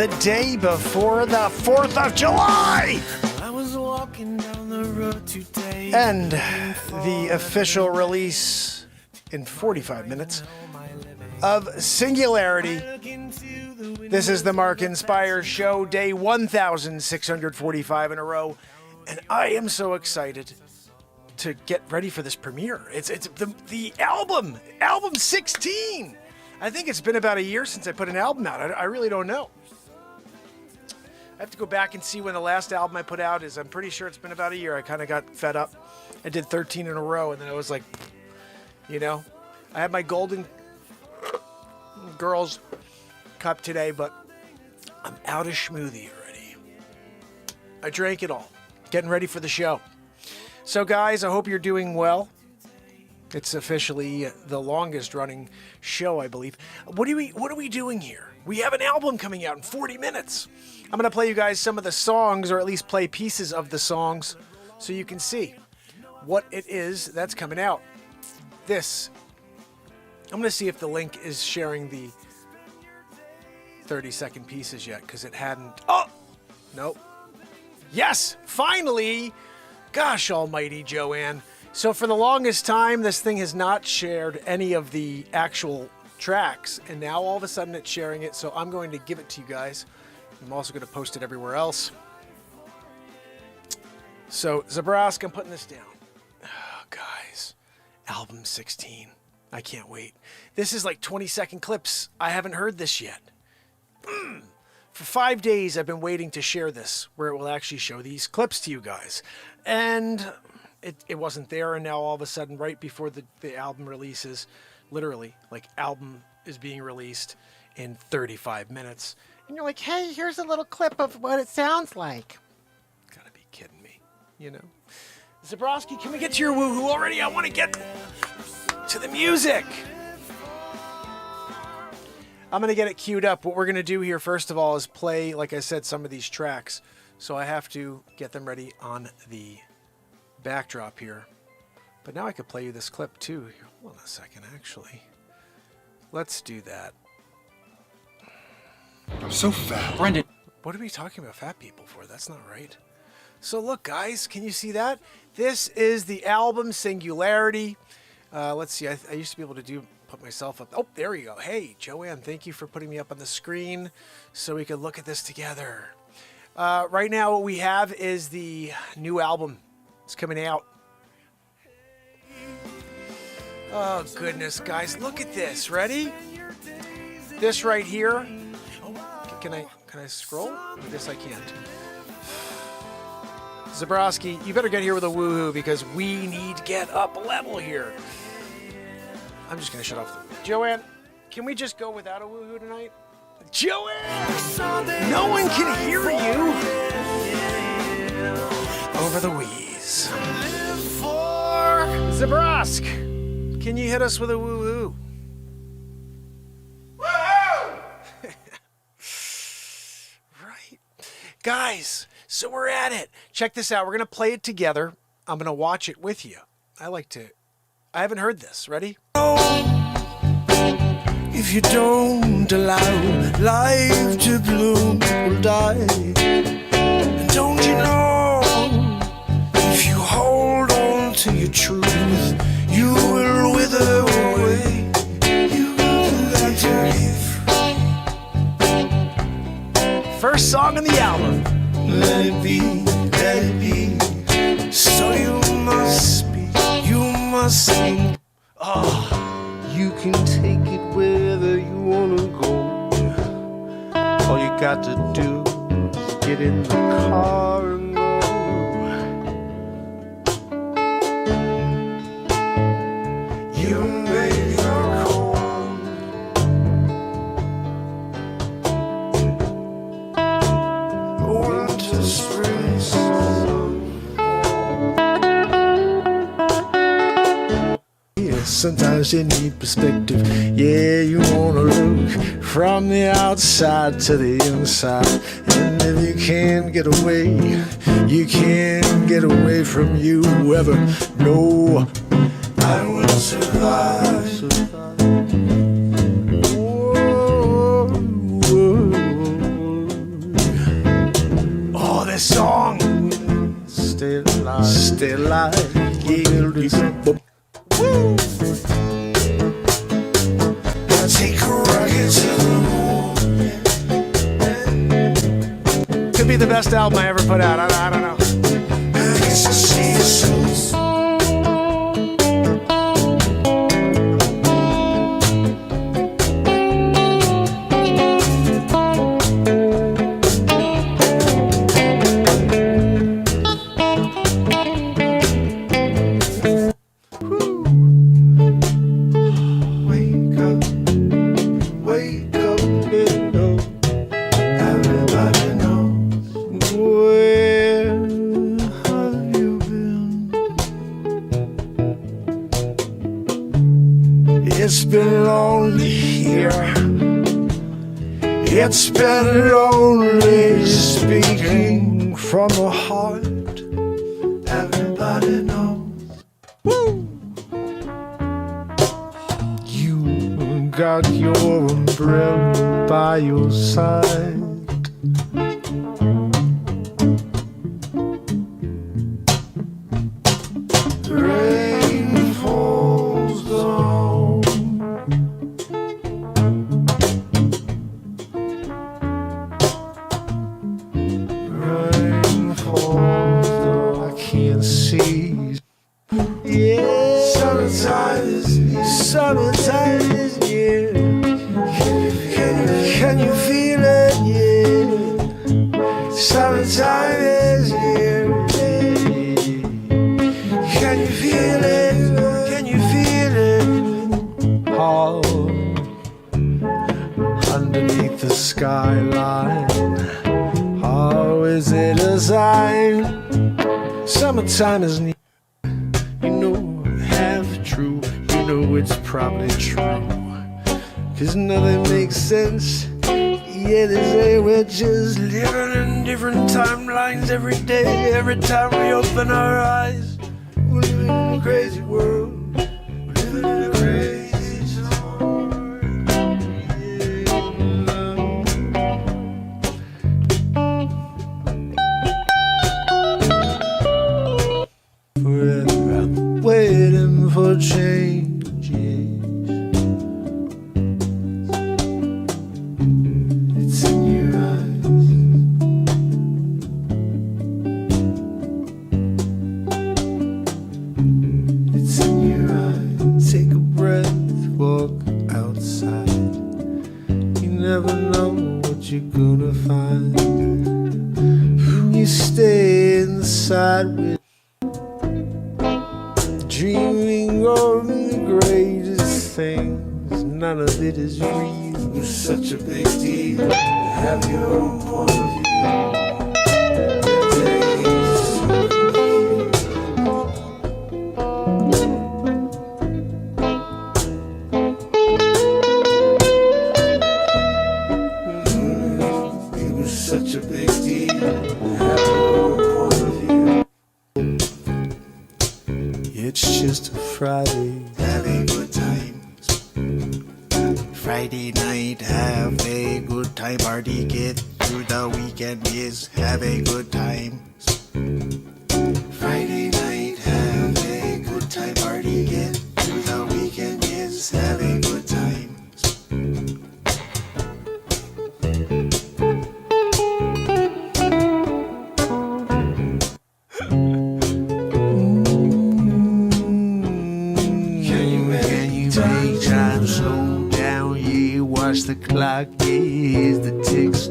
the day before the 4th of July! I was walking down the road today. And the official release in 45 minutes of Singularity. This is the Mark Inspire Show, day 1,645 in a row. And I am so excited to get ready for this premiere. It's the album 16. I think it's been about a year since I put an album out. I really don't know. I have to go back and see when the last album I put out is. I'm pretty sure it's been about a year. I kind of got fed up. I did 13 in a row, and then I was like, you know, I had my Golden Girls cup today, but I'm out of schmoothie already. I drank it all. Getting ready for the show. So, guys, I hope you're doing well. It's officially the longest running show, I believe. What are we doing here? We have an album coming out in 40 minutes. I'm going to play you guys some of the songs, or at least play pieces of the songs, so you can see what it is that's coming out. This, I'm going to see if the link is sharing the 30-second pieces yet, because it hadn't. Oh, nope. Yes, finally. Gosh almighty, Joanne. So for the longest time, this thing has not shared any of the actual tracks, and now all of a sudden it's sharing it, so I'm going to give it to you guys. I'm also going to post it everywhere else. So, Zabrask, I'm putting this down. Oh, guys, album 16. I can't wait. This is like 20-second clips. I haven't heard this yet. For 5 days, I've been waiting to share this, where it will actually show these clips to you guys. And it wasn't there, and now all of a sudden, right before the album releases, literally, like, album is being released in 35 minutes. And you're like, hey, here's a little clip of what it sounds like. Gotta be kidding me, you know? Zabrowski, can we get to your woohoo already? I want to get to the music. I'm going to get it queued up. What we're going to do here, first of all, is play, like I said, some of these tracks. So I have to get them ready on the backdrop here. But now I could play you this clip, too. Hold on a second, actually. Let's do that. I'm so fat. Brendan. What are we talking about fat people for? That's not right. So look, guys, can you see that? This is the album Singularity. Let's see. I used to be able to put myself up. Oh, there you go. Hey, Joanne, thank you for putting me up on the screen so we could look at this together. Right now, what we have is the new album. It's coming out. Oh, goodness, guys. Look at this. Ready? This right here. Can I scroll? I guess I can't. Zabrowski, you better get here with a woohoo, because we need to get up a level here. I'm just going to shut off. Joanne, can we just go without a woohoo tonight? Joanne! No one can hear you over the wheeze. Zabrowsk, can you hit us with a woohoo? Guys, so we're at it. Check this out. We're going to play it together. I'm going to watch it with you. I haven't heard this. Ready? If you don't allow life to bloom, will die. And don't you know, if you hold on to your truth, you will wither away. You will have to live. First song on the album. Let it be, let it be. So you must be, you must sing. Oh, You can take it wherever you wanna go. All you got to do is get in the car and go. You make your call. Winter, spring, summer. sometimes you need perspective. Yeah, you wanna look from the outside to the inside. And if you can't get away, you can't get away from you ever. No, I will survive. Whoa, whoa. this song. Stay alive. Stay alive. Build this up. Woo! Take a rocket to the moon. Could be the best album I ever put out. I don't know. I guess I'll see you soon. Wake up, little dog. Everybody knows. Where have you been? It's been lonely here. It's been lonely speaking from the heart. Everybody knows. You got your umbrella by your side. Rain falls down. Rain falls down. I can't see. Yeah, Summertime is near. summertime is here. Can you feel it? Yeah. Summertime is here. Can you feel it? Can you feel it? All underneath the skyline. How is it a sign? Summertime is near. You know, half true. You know it's probably true. 'Cause nothing makes sense. Yeah, they say we're just living in different timelines every day. Every time we open our eyes, we're living in a crazy world. We're living in a crazy zone. Forever I'm waiting for changes. It's in your eyes. It's in your eyes. Take a breath, walk outside. You never know what you're gonna find when you stay inside with dreaming of the greatest things. None of it is real. It's such a big deal. Have your own point of view. It was such a big deal. Have your own point of view. It's just a Friday. Have a good time. Friday night, have a good time. Party, get through the weekend. Yes, have a good time. Friday night, have a good time. Party, get through the weekend. Yes, have a good time. Can you take time, slow down, yeah, watch the clock, yeah, as the ticks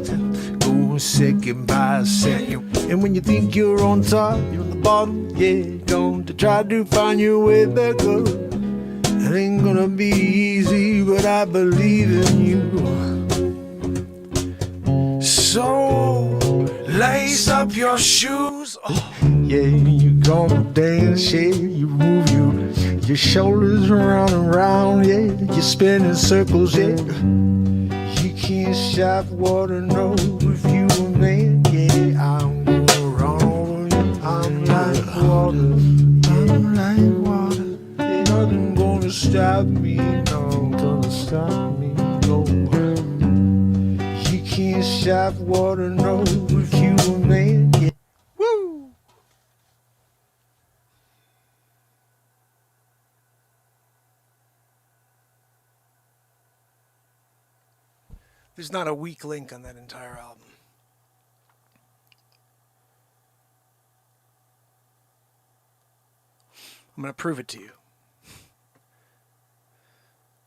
go second by second. And when you think you're on top, you're on the bottom, yeah, going to try to find your way back up. It ain't gonna be easy, but I believe in you. So, lace up your shoes. Oh, Yeah, you gonna dance, yeah, you move your shoulders around and round, yeah, you spin in circles, yeah. You can't stop water, no, if you a man, yeah, I'm gonna run over you. I'm like water, yeah, nothing gonna stop me, no, gonna stop me, no. You can't stop water, no, if you a man, yeah. There's not a weak link on that entire album. I'm going to prove it to you.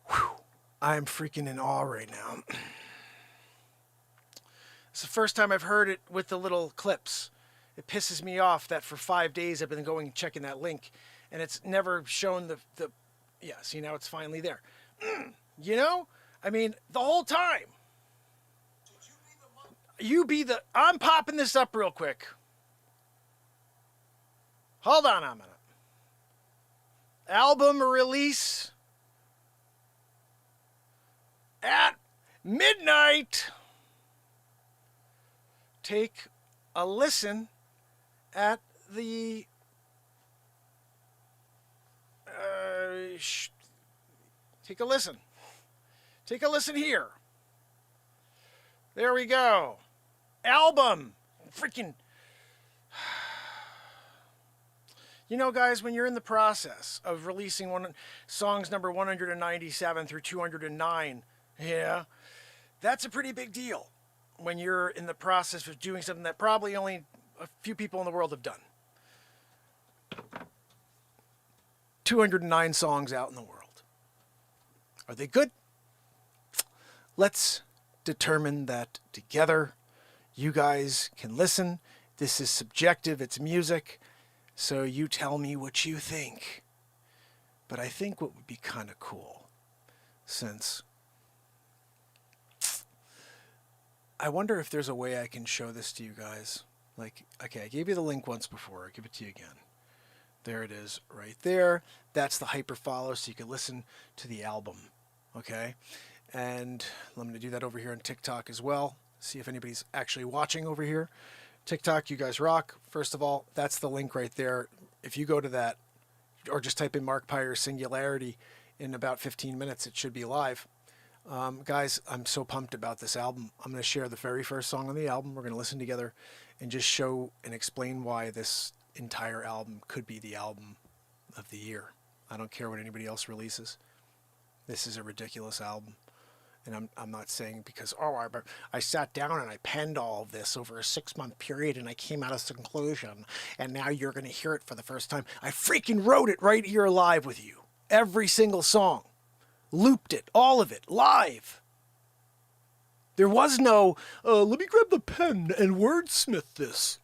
Whew. I'm freaking in awe right now. It's the first time I've heard it with the little clips. It pisses me off that for 5 days I've been going and checking that link, and it's never shown the yeah, see, now it's finally there. You know? I mean, the whole time. I'm popping this up real quick. Hold on a minute. Album release at midnight. Take a listen at the take a listen. Take a listen here. There we go. Album. Freaking. You know, guys, when you're in the process of releasing songs number 197 through 209, yeah, that's a pretty big deal when you're in the process of doing something that probably only a few people in the world have done. 209 songs out in the world. Are they good? Let's determine that together. You guys can listen. This is subjective. It's music. So you tell me what you think. But I think what would be kind of cool, since I wonder if there's a way I can show this to you guys. Like, okay, I gave you the link once before. I'll give it to you again. There it is right there. That's the hyperfollow, so you can listen to the album. Okay? And I'm going to do that over here on TikTok as well. See if anybody's actually watching over here. TikTok, you guys rock. First of all, that's the link right there. If you go to that, or just type in Mark Pires Singularity, in about 15 minutes, it should be live. Guys, I'm so pumped about this album. I'm going to share the very first song on the album. We're going to listen together and just show and explain why this entire album could be the album of the year. I don't care what anybody else releases. This is a ridiculous album. And I'm not saying because, I sat down and I penned all of this over a 6-month period and I came out of some conclusion and now you're going to hear it for the first time. I freaking wrote it right here live with you. Every single song. Looped it. All of it. Live. There was no, let me grab the pen and wordsmith this.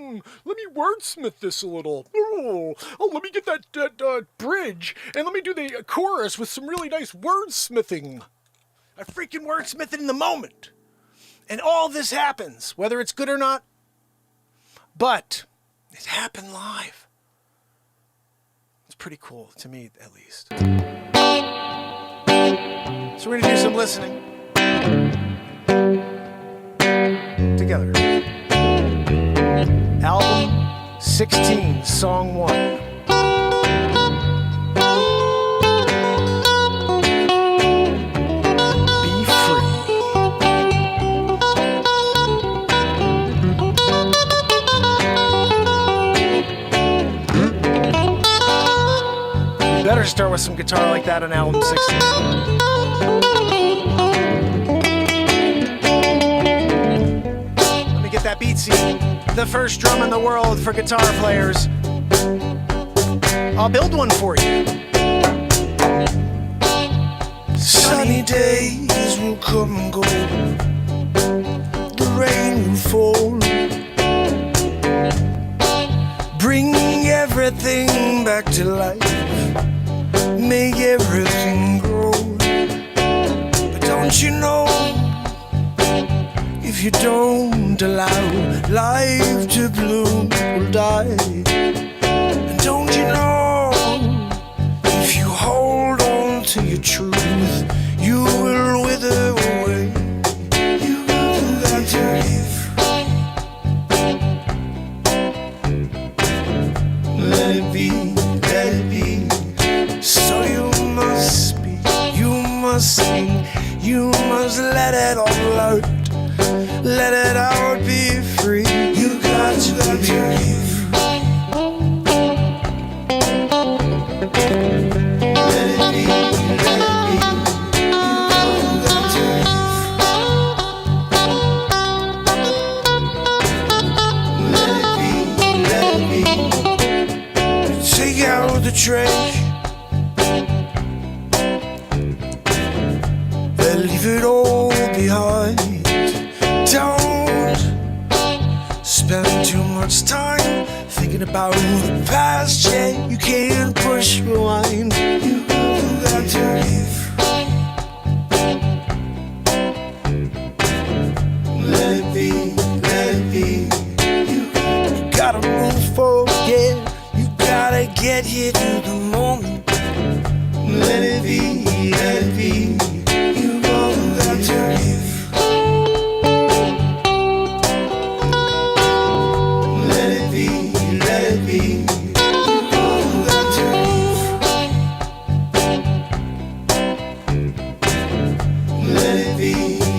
Let me wordsmith this a little. Oh, let me get that bridge and let me do the chorus with some really nice wordsmithing. I freaking wordsmith it in the moment. And all this happens, whether it's good or not. But it happened live. It's pretty cool, to me at least. So we're going to do some listening. Together. Album 16, Song 1. Better start with some guitar like that on album 16. Let me get that BeatSeat, the first drum in the world for guitar players. I'll build one for you. Sunny days will come and go. The rain will fall. Bring everything back to life. Make everything grow. But don't you know, if you don't allow life to bloom, will die. And don't you know, if you hold on to your truth, you will wither away. You got to be free. Let it be, let it be. So you must speak, you must sing, you must let it all out. Let it out, be free. You got to be free. Let it be, let it be. the trash. And leave it all behind. Don't spend too much time thinking about the past. Yeah, you can't push rewind. You got to live. Let it be, let it be. You gotta move forward, yeah. You gotta get here to the moment. Let it be, let it be. You got to live. Let it be, let it be. You got to live. Let it be,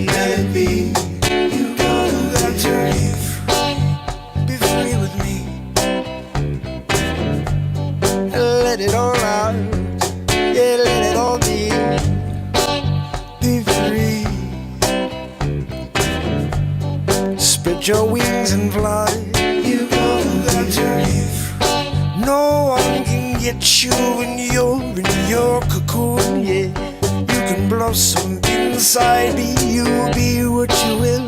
let it be. You got to live. Be free with me. Let it all out. Yeah, let it all be. Be free. Spread your wings and fly. You got to live. No one can get you when you're in your cocoon. Yeah, you can blossom inside. Be you, be what you will.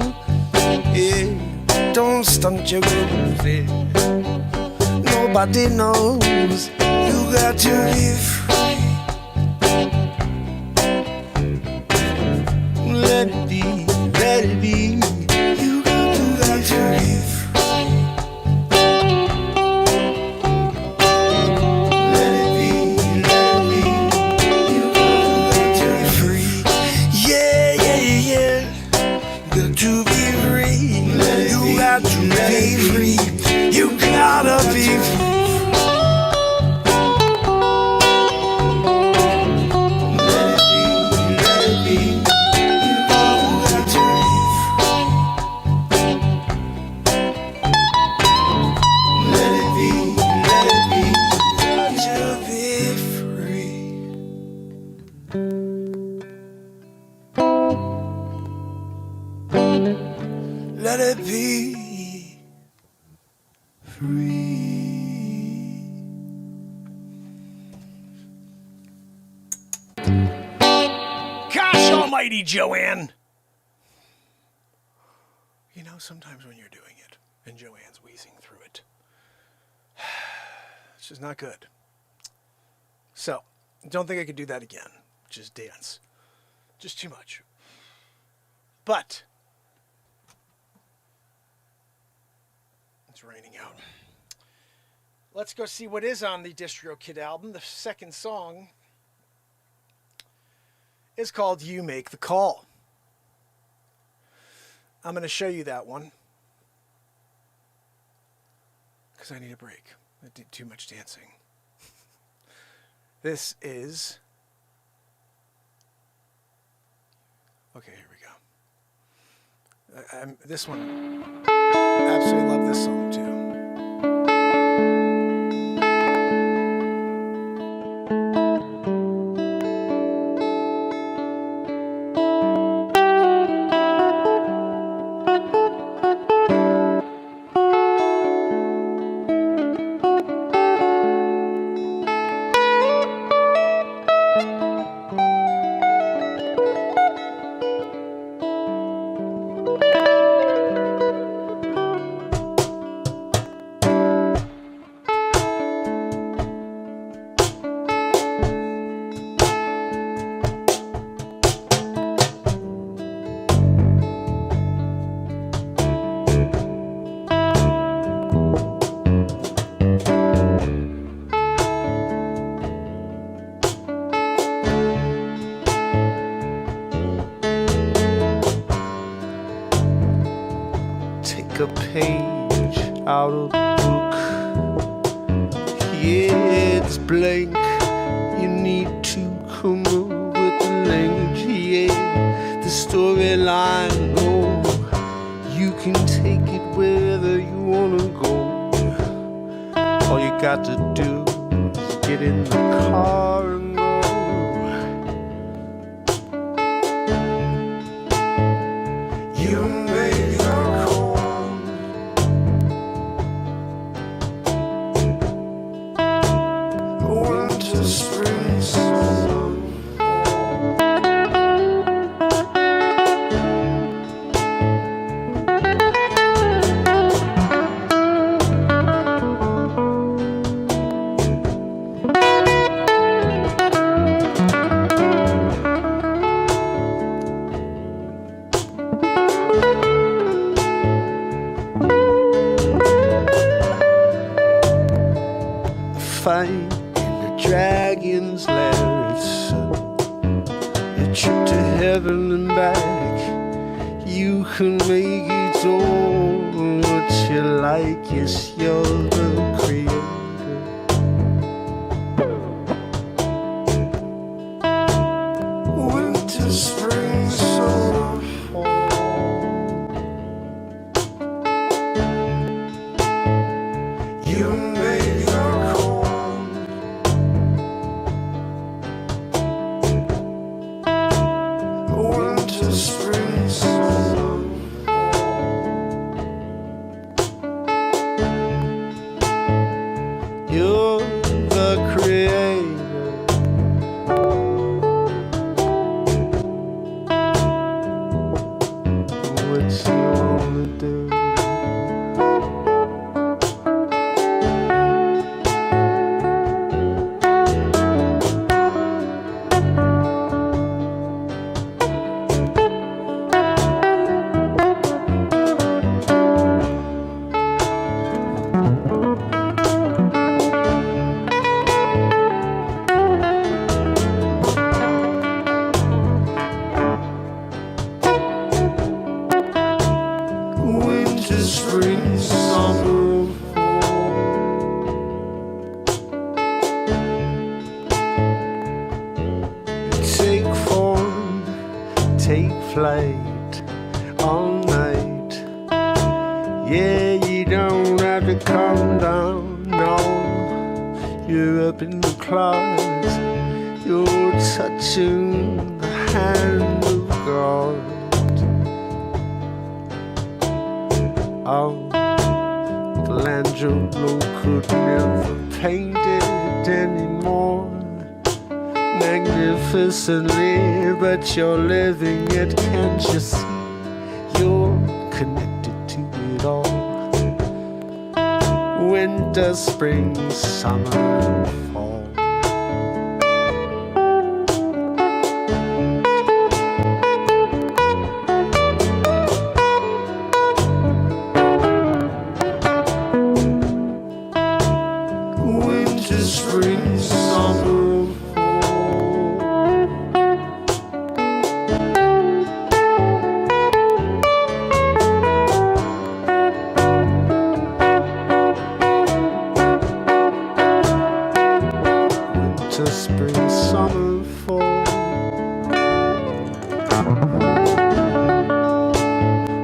Yeah, don't stunt your growth. Yeah. Nobody knows. You got to live free. Let it be, let it be. You got to live free. Let it be, let it be. You got to be free. Yeah, yeah, yeah. Got to be free. You got to be free. You gotta be free. Let it be free. Gosh almighty, Joanne! You know, sometimes when you're doing it, and Joanne's wheezing through it, it's just not good. So, don't think I could do that again. Just dance. Just too much. But it's raining out. Let's go see what is on the DistroKid album. The second song is called You Make the Call. I'm going to show you that one because I need a break. I did too much dancing. This is... Okay, here we go. This one, absolutely love this song too. A page out of the book. Yeah, it's blank. You need to come up with the language. Yeah, the storyline. Oh, you can take it wherever you wanna go. All you got to do is get in the car and go. You made the call. Oh, fight in the dragon's lair. It's a trip to heaven and back. You can make it all what you like. Yes, you're the creator. Winter, spring, summer, fall. You made the call. Winter, spring, summer, fall. You're the creator. What you wanna do? Winter, spring, summer, fall. Take form, take flight all night. Yeah, you don't have to come down, no. You're up in the clouds. You're touching the hand of God. Oh, Michelangelo could never paint it anymore magnificently, but you're living it, can't you see? You're connected to it all. Winter, spring, summer, fall. Winter, spring, summer, fall. Winter, spring, summer, fall.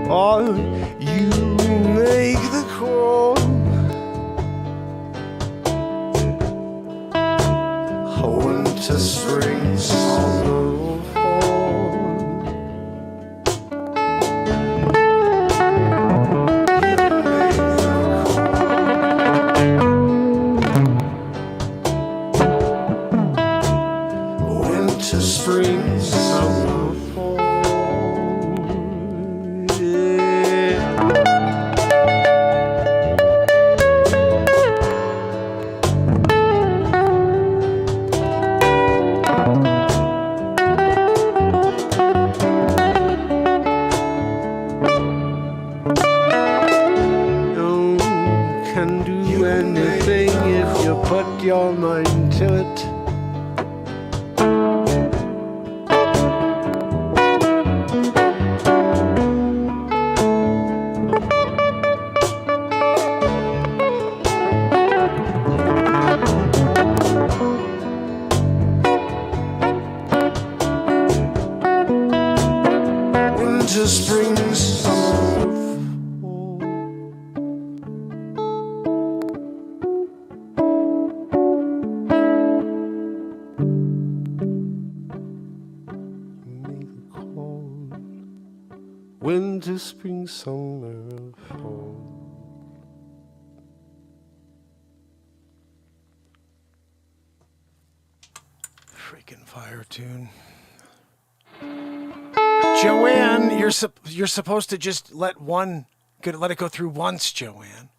Oh, you make the call. Winter, spring, summer, fall. Winter, spring, summer, fall. Yeah. You can do anything if you put your mind to it. Winter, spring, summer, fall. Make the call. Winter, spring, summer, fall. Freaking fire tune. Joanne, you're supposed to just let it go through once, Joanne.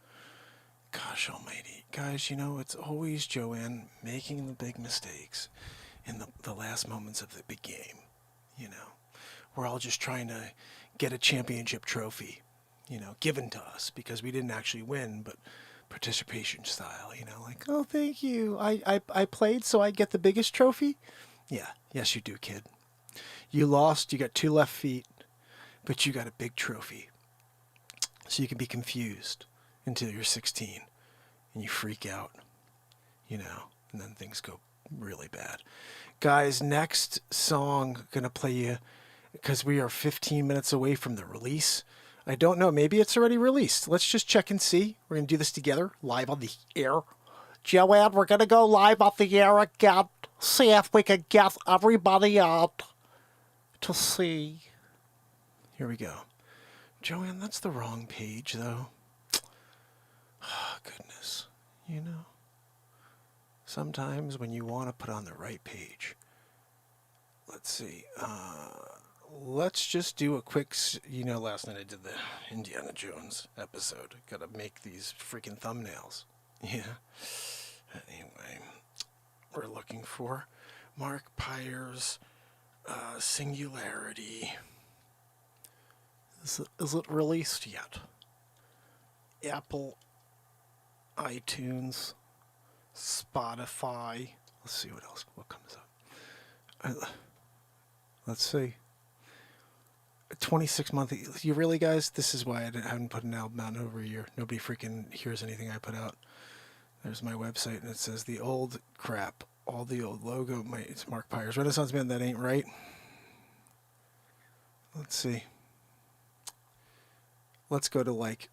Gosh almighty. Guys, you know, it's always Joanne making the big mistakes in the last moments of the big game. You know, we're all just trying to get a championship trophy, you know, given to us because we didn't actually win, but participation style, you know, like, oh, thank you. I played, so I get the biggest trophy. Yeah, yes, you do, kid. You lost, you got 2 left feet, but you got a big trophy. So you can be confused until you're 16 and you freak out, you know, and then things go really bad. Guys, next song gonna play you because we are 15 minutes away from the release. I don't know, maybe it's already released. Let's just check and see. We're gonna do this together, live on the air. Joanne, we're gonna go live on the air again. See if we can get everybody out to see. Here we go. Joanne, that's the wrong page, though. Oh, goodness. You know, sometimes when you want to put on the right page. Let's see. Let's just do a quick, you know, last night I did the Indiana Jones episode. Got to make these freaking thumbnails. Yeah. Anyway, we're looking for Mark Pires, Singularity. Is it released yet? Apple, iTunes, Spotify. Let's see what else. What comes up? Let's see. 26 month. You really, guys? This is why I haven't put an album out in over a year. Nobody freaking hears anything I put out. There's my website, and it says the old crap. All the old logo. It's Mark Pires. Renaissance Man, that ain't right. Let's see. Let's go to, like,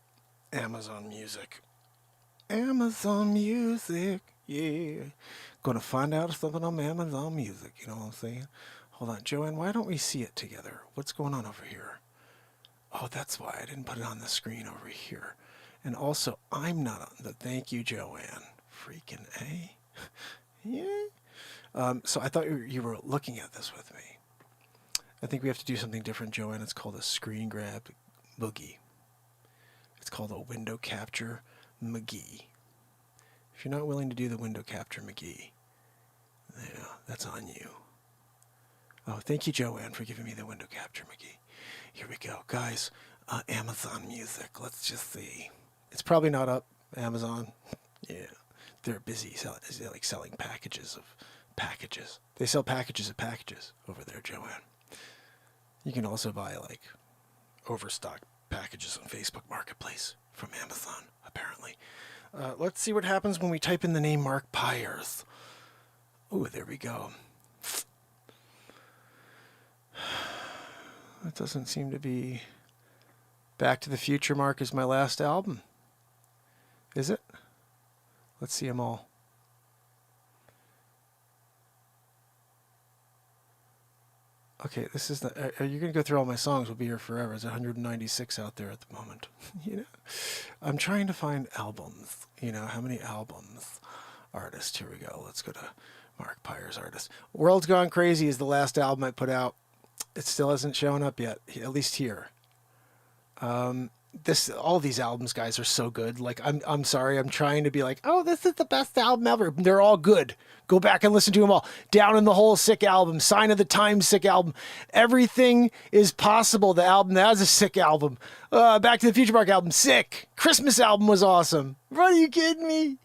Amazon Music. Amazon Music, yeah. Gonna find out something on Amazon Music, you know what I'm saying? Hold on, Joanne, why don't we see it together? What's going on over here? Oh, that's why I didn't put it on the screen over here. And also, I'm not on the... Thank you, Joanne. Freaking A. Yeah. So I thought you were looking at this with me. I think we have to do something different, Joanne. It's called a screen grab boogie. It's called a window capture McGee. If you're not willing to do the window capture McGee, yeah, that's on you. Oh, thank you, Joanne, for giving me the window capture McGee. Here we go. Guys, Amazon Music. Let's just see. It's probably not up, Amazon. Yeah, they're busy selling packages of packages. They sell packages of packages over there, Joanne. You can also buy, like, overstock packages on Facebook Marketplace from Amazon, apparently. Let's see what happens when we type in the name Mark Pires. Oh, there we go. That doesn't seem to be... Back to the Future, Mark, is my last album. Is it? Let's see them all. Okay, this is the... Are you going to go through all my songs? We'll be here forever. There's 196 out there at the moment. You know? I'm trying to find albums. You know, how many albums? Artist. Here we go. Let's go to Mark Pires, artist. World's Gone Crazy is the last album I put out. It still hasn't shown up yet, at least here. All these albums, guys, are so good. Like, I'm sorry, I'm trying to be like, oh, this is the best album ever. They're all good. Go back and listen to them all. Down in the Hole, sick album. Sign of the Times, sick album. Everything is Possible, the album that has a sick album. Back to the Future Mark album, sick. Christmas album was awesome. What, are you kidding me?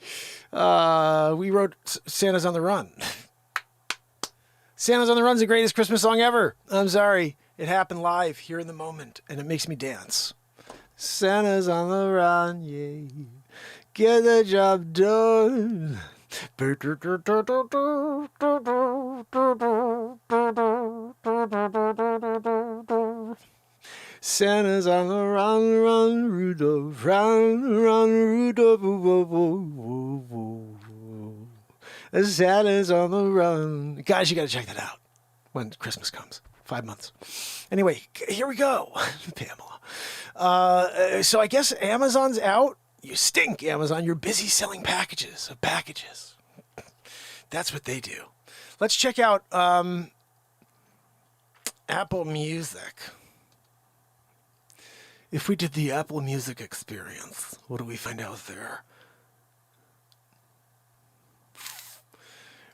We wrote Santa's on the Run. Santa's on the Run's the greatest Christmas song ever. I'm sorry. It happened live here in the moment, and it makes me dance. Santa's on the run, yeah. Get the job done. Santa's on the run, run, Rudolph, run, run, Rudolph, whoa, whoa, whoa, whoa. Santa's on the run. Guys, you got to check that out when Christmas comes. 5 months. Anyway, here we go. Pamela. So I guess Amazon's out. You stink, Amazon. You're busy selling packages of packages. That's what they do. Let's check out Apple Music. If we did the Apple Music experience, what do we find out there?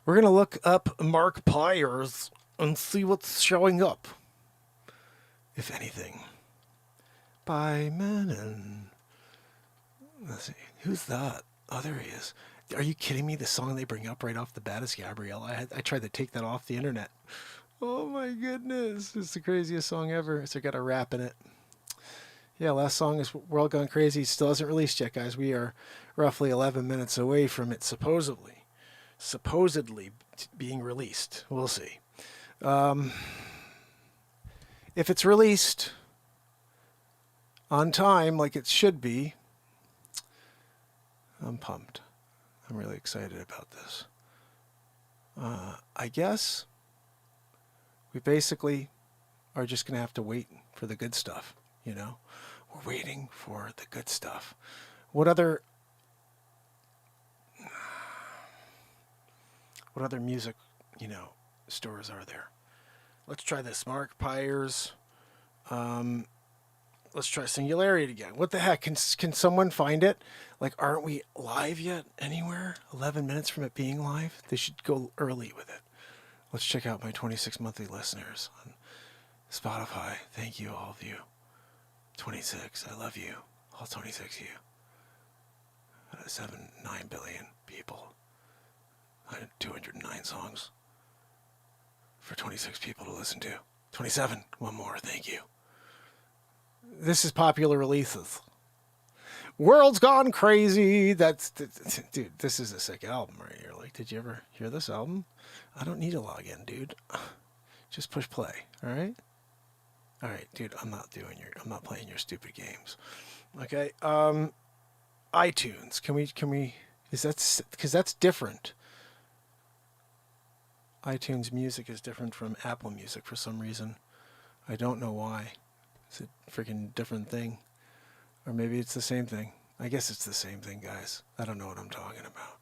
We're going to look up Mark Pires and see what's showing up, if anything. By men and Let's see. Who's that? Oh, there he is. Are you kidding me? The song they bring up right off the bat is Gabrielle. I tried to take that off the internet. Oh my goodness. It's the craziest song ever. It's got a rap in it. Yeah, last song is World Gone Crazy. It still hasn't released yet, guys. We are roughly 11 minutes away from it supposedly being released. We'll see. If it's released on time like it should be, I'm pumped. I'm really excited about this. I guess we basically are just going to have to wait for the good stuff, you know? We're waiting for the good stuff. What other music, you know, stores are there? Let's try this. Mark Pires. Let's try Singularity again. What the heck? Can someone find it? Like, aren't we live yet anywhere? 11 minutes from it being live? They should go early with it. Let's check out my 26 monthly listeners on Spotify. Thank you, all of you. 26. I love you. All 26 of you. 9 billion people. 209 songs for 26 people to listen to. 27. One more. Thank you. This is popular releases. World's Gone Crazy. Dude, this is a sick album right here. Like, did you ever hear this album? I don't need to log in, dude. Just push play. All right? All right, dude, I'm not playing your stupid games. Okay? iTunes. Can we is that, because that's different. iTunes Music is different from Apple Music for some reason. I don't know why. It's a freaking different thing. Or maybe it's the same thing. I guess it's the same thing, guys. I don't know what I'm talking about.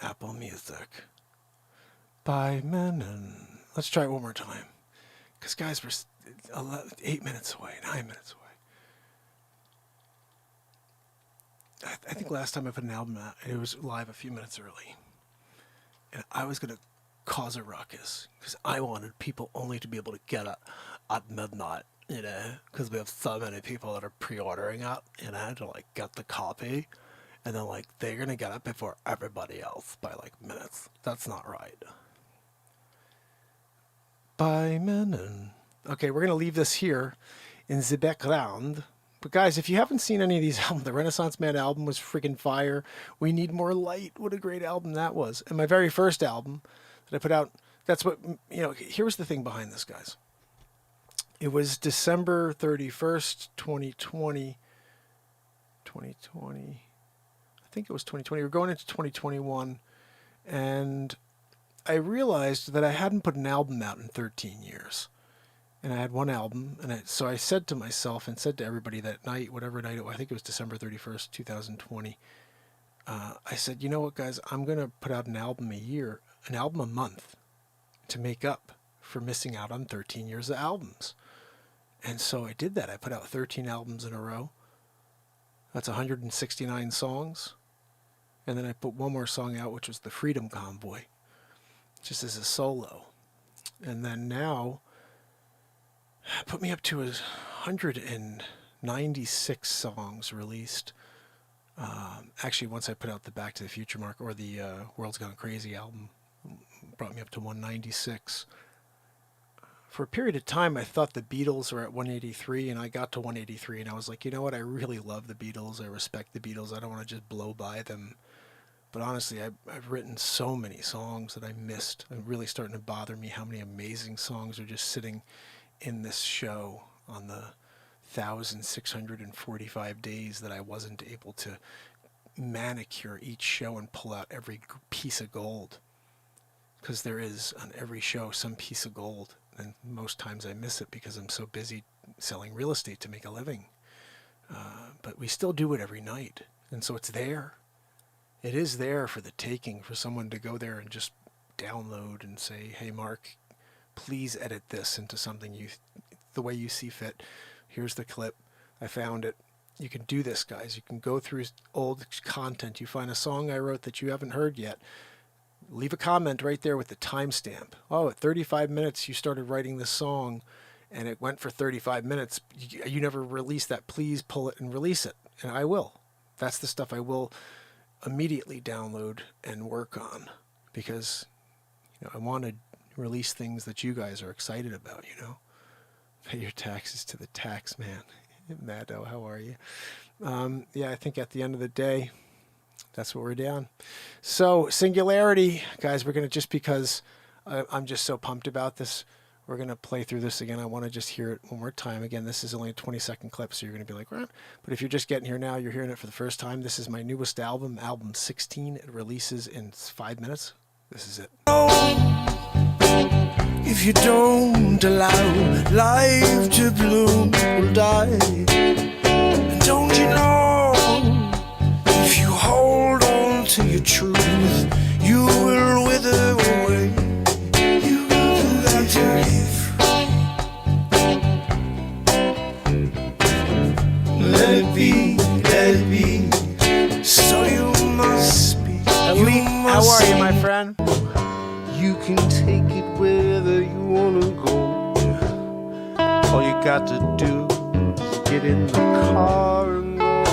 Apple Music. By men. Let's try it one more time. Because, guys, we're 8 minutes away, 9 minutes away. I think last time I put an album out, it was live a few minutes early. And I was going to cause a ruckus because I wanted people only to be able to get it at midnight, you know, because we have so many people that are pre-ordering it, you know, to like get the copy, and then like they're gonna get it before everybody else by like minutes. That's not right. By minute. Okay, we're gonna leave this here in the background. But guys, if you haven't seen any of these albums, the Renaissance Man album was freaking fire. We Need More Light. What a great album that was. And my very first album that I put out, that's what, you know, here's the thing behind this, guys. It was December 31st, 2020. I think it was 2020. We're going into 2021. And I realized that I hadn't put an album out in 13 years. And I had one album. And so I said to myself and said to everybody that night, whatever night it was, I think it was December 31st, 2020. I said, you know what, guys? I'm going to put out an album a month to make up for missing out on 13 years of albums. And so I did that. I put out 13 albums in a row. That's 169 songs. And then I put one more song out, which was The Freedom Convoy, just as a solo. And then now, put me up to 196 songs released. Actually, once I put out the Back to the Future mark, or the World's Gone Crazy album, brought me up to 196. For a period of time, I thought the Beatles were at 183, and I got to 183, and I was like, you know what? I really love the Beatles. I respect the Beatles. I don't want to just blow by them. But honestly, I've written so many songs that I missed. It's really starting to bother me how many amazing songs are just sitting in this show on the 1,645 days that I wasn't able to manicure each show and pull out every piece of gold. Because there is on every show some piece of gold. And most times I miss it because I'm so busy selling real estate to make a living. But we still do it every night. And so it's there. It is there for the taking, for someone to go there and just download and say, hey, Mark, please edit this into something the way you see fit. Here's the clip. I found it. You can do this, guys. You can go through old content. You find a song I wrote that you haven't heard yet. Leave a comment right there with the timestamp. Oh, at 35 minutes you started writing this song, and it went for 35 minutes. You never released that. Please pull it and release it. And I will. That's the stuff I will immediately download and work on, because I want to release things that you guys are excited about, Pay your taxes to the tax man. Maddo, how are you? Yeah, I think at the end of the day, that's what we're down. So Singularity, guys, we're going to, just because I'm just so pumped about this, we're going to play through this again. I want to just hear it one more time. Again, this is only a 20-second clip, so you're going to be like, what? But if you're just getting here now, you're hearing it for the first time. This is my newest album, album 16. It releases in 5 minutes. This is it. If you don't allow life to bloom, will die. And don't you know, if you hold on to your truth, you will wither away. You will have to live. Let it be, let it be. So you must be. Elite, how are you, my friend? You can take it wherever you want to go. All you got to do is get in the car and go.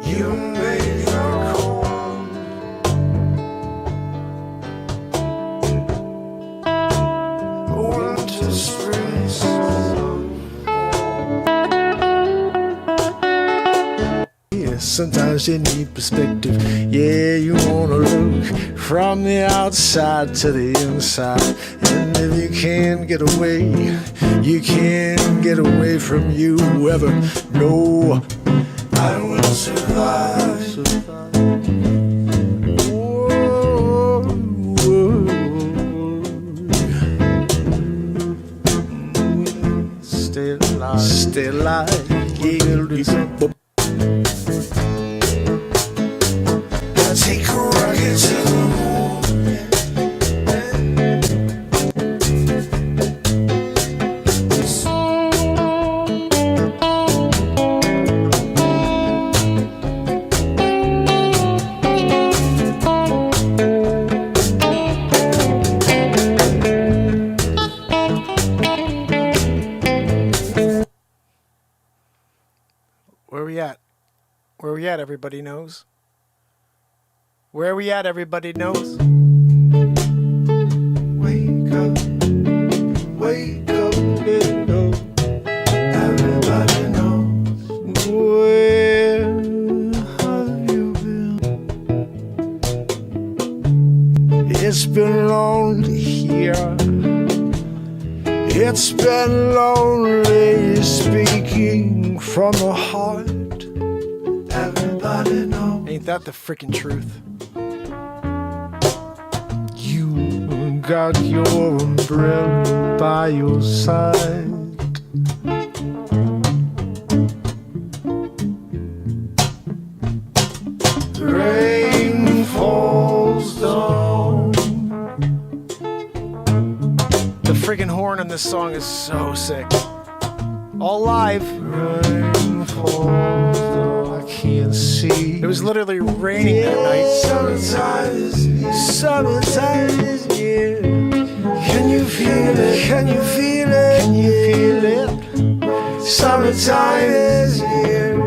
You made your call. Winter, spring, summer. Sometimes you need perspective. Yeah, you wanna look from the outside to the inside. And if you can't get away, you can't get away from you ever. No, I will survive. Whoa, whoa. Stay alive. Stay alive. Yeah. Take a rocket to the moon. Where we at? Where we at, everybody knows? Where we at, everybody knows? Wake up, little know. Everybody knows. Where have you been? It's been lonely here. It's been lonely speaking from the heart. Everybody knows. Ain't that the freaking truth? You got your umbrella by your side. Rain falls down. The friggin' horn in this song is so sick. All live. Rain falls down. I can't see. It was literally raining that night. Summertime is near. Summertime is near. Can you feel it? Can you feel it? Can you feel it? Summertime is near.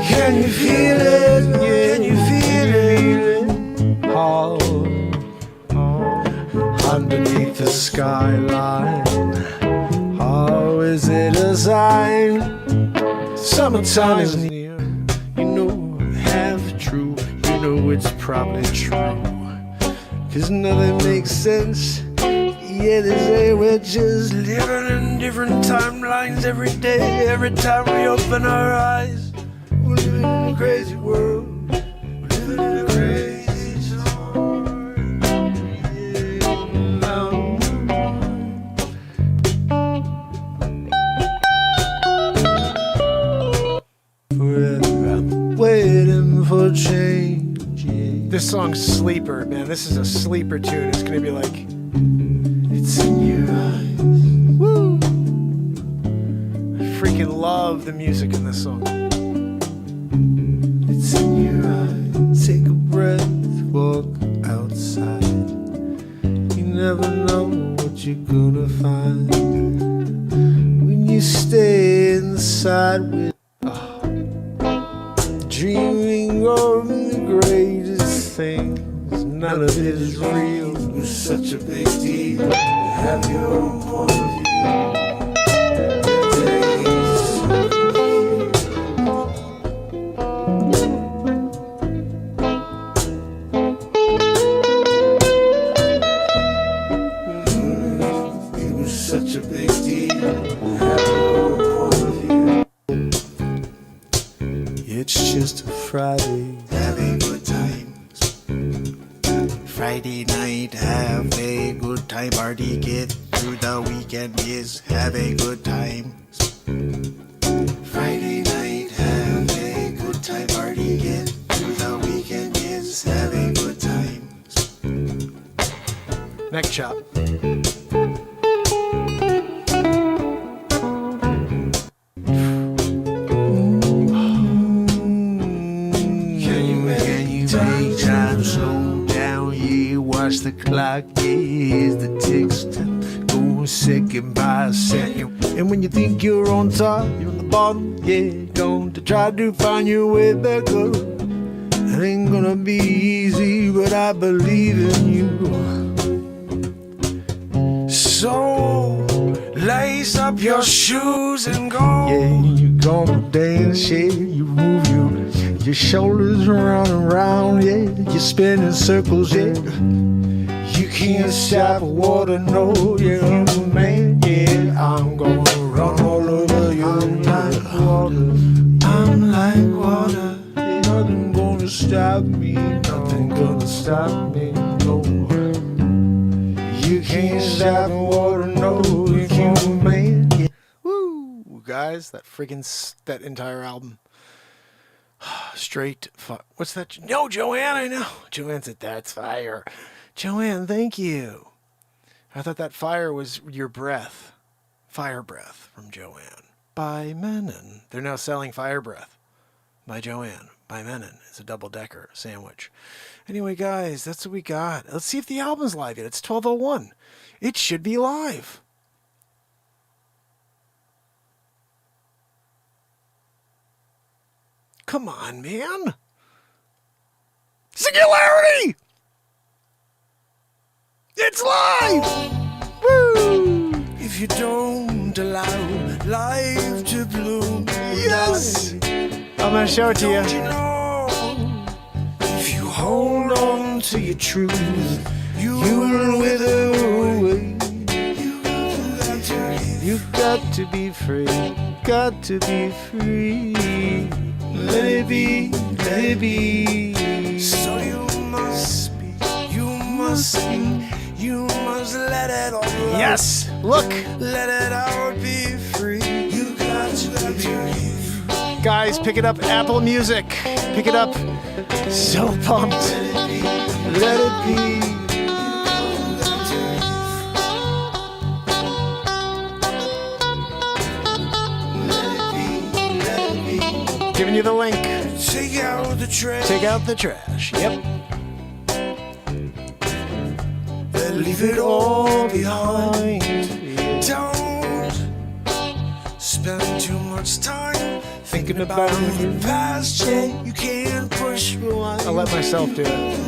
Can you feel it? Can you feel it? All underneath the skyline. How is it a sign? Summertime is near. You know, half true. You know it's probably true. 'Cause nothing makes sense. Yeah, they say we're just living in different timelines every day. Every time we open our eyes, we're living in a crazy world. We're living in a crazy zone. Yeah, now. Forever I'm waiting for change. Yeah. This song's sleeper, man. This is a sleeper tune. It's gonna be like, It's in your eyes. woo! I freaking love the music in this song. It's in your eyes. Take a breath, walk outside. never know what you're gonna find when you stay inside with dreaming of the greatest things. None of it is real. It's such a big deal to have your own point of view. It was such a big deal to have your own point of view. It's just a Friday, having good times. Friday night, have a good time. Party, get through the weekend, yes, have a good time. Friday night, have a good time. Party, get through the weekend, yes, have a good time. Neck chop. Can you make time slow down? Yeah, watch the clock. Yeah, the ticks go second by second. And when you think you're on top, you're on the bottom. Yeah, going to try to find your way back up. It ain't gonna be easy, but I believe in you. So lace up your shoes and go. Yeah, you gonna dance, yeah, you move your shoulders around and around, yeah, you spin in circles, yeah. You can't stop water, no, yeah, man, yeah. I'm gonna run all over you. I'm like water, I'm like water. Ain't nothing gonna stop me, nothing gonna stop me, no. You can't stop water, no, you can't, man, yeah. Woo, guys, that that entire album. Straight what's that? No, Joanne, I know. Joanne said, that's fire. Joanne, thank you. I thought that fire was your breath. Fire Breath from Joanne. By Menon. They're now selling Fire Breath by Joanne. By Menon. It's a double-decker sandwich. Anyway, guys, that's what we got. Let's see if the album's live yet. It's 12:01. It should be live. Come on, man. Singularity! It's live! Woo! If you don't allow life to bloom, Yes! I'm gonna show it to don't you. you know? If you hold on to your truth, you will wither away. You got to be free, got to be free. Let it be, let it be. So you must be, you must be, you must let it all out. Yes! Look! Let it out, be free. You got to be free. Guys, pick it up. Apple Music. Pick it up. So pumped. Let it be. Giving you the link. Take out the trash. Take out the trash. Yep. Leave it all behind. Don't spend too much time thinking about your past. Yeah, you can't push rewind. I'll let myself do it.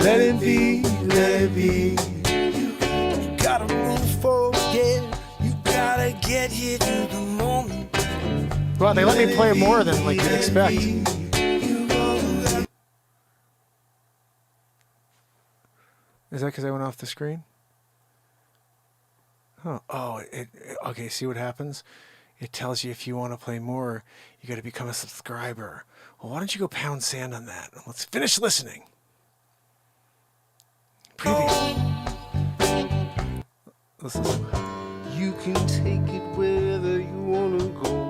Let it be, let it be. You gotta move forward, yeah. You gotta get here to the moment. Well, they let me play more than like you'd expect. Is that because I went off the screen? Oh, okay, see what happens? It tells you if you want to play more, you got to become a subscriber. Well, why don't you go pound sand on that? Let's finish listening. Preview. Let's listen. You can take it wherever you wanna go.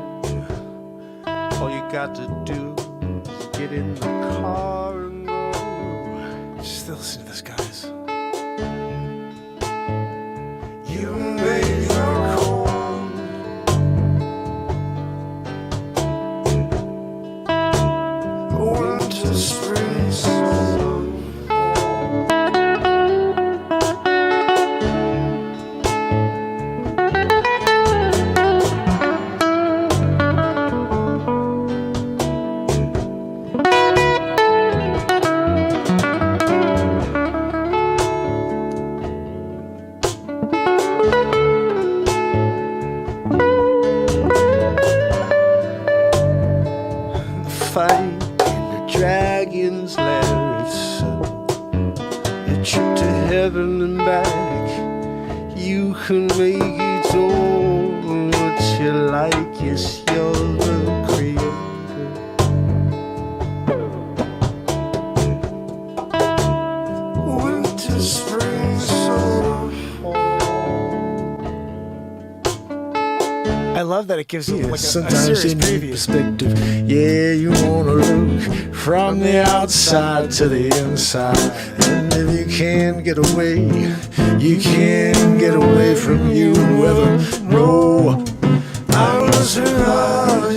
All you got to do is get in the car and go. Just listen to this, guys. You made your call. Winter, spring. trip to heaven and back. You can make it all what you like. Yes, you're the creator. Winter, spring, summer, I love that it gives you like a sometimes serious in preview. perspective. Yeah, you wanna look from the outside to the inside. And if you can't get away, you can't get away from you. Whether no, I will survive.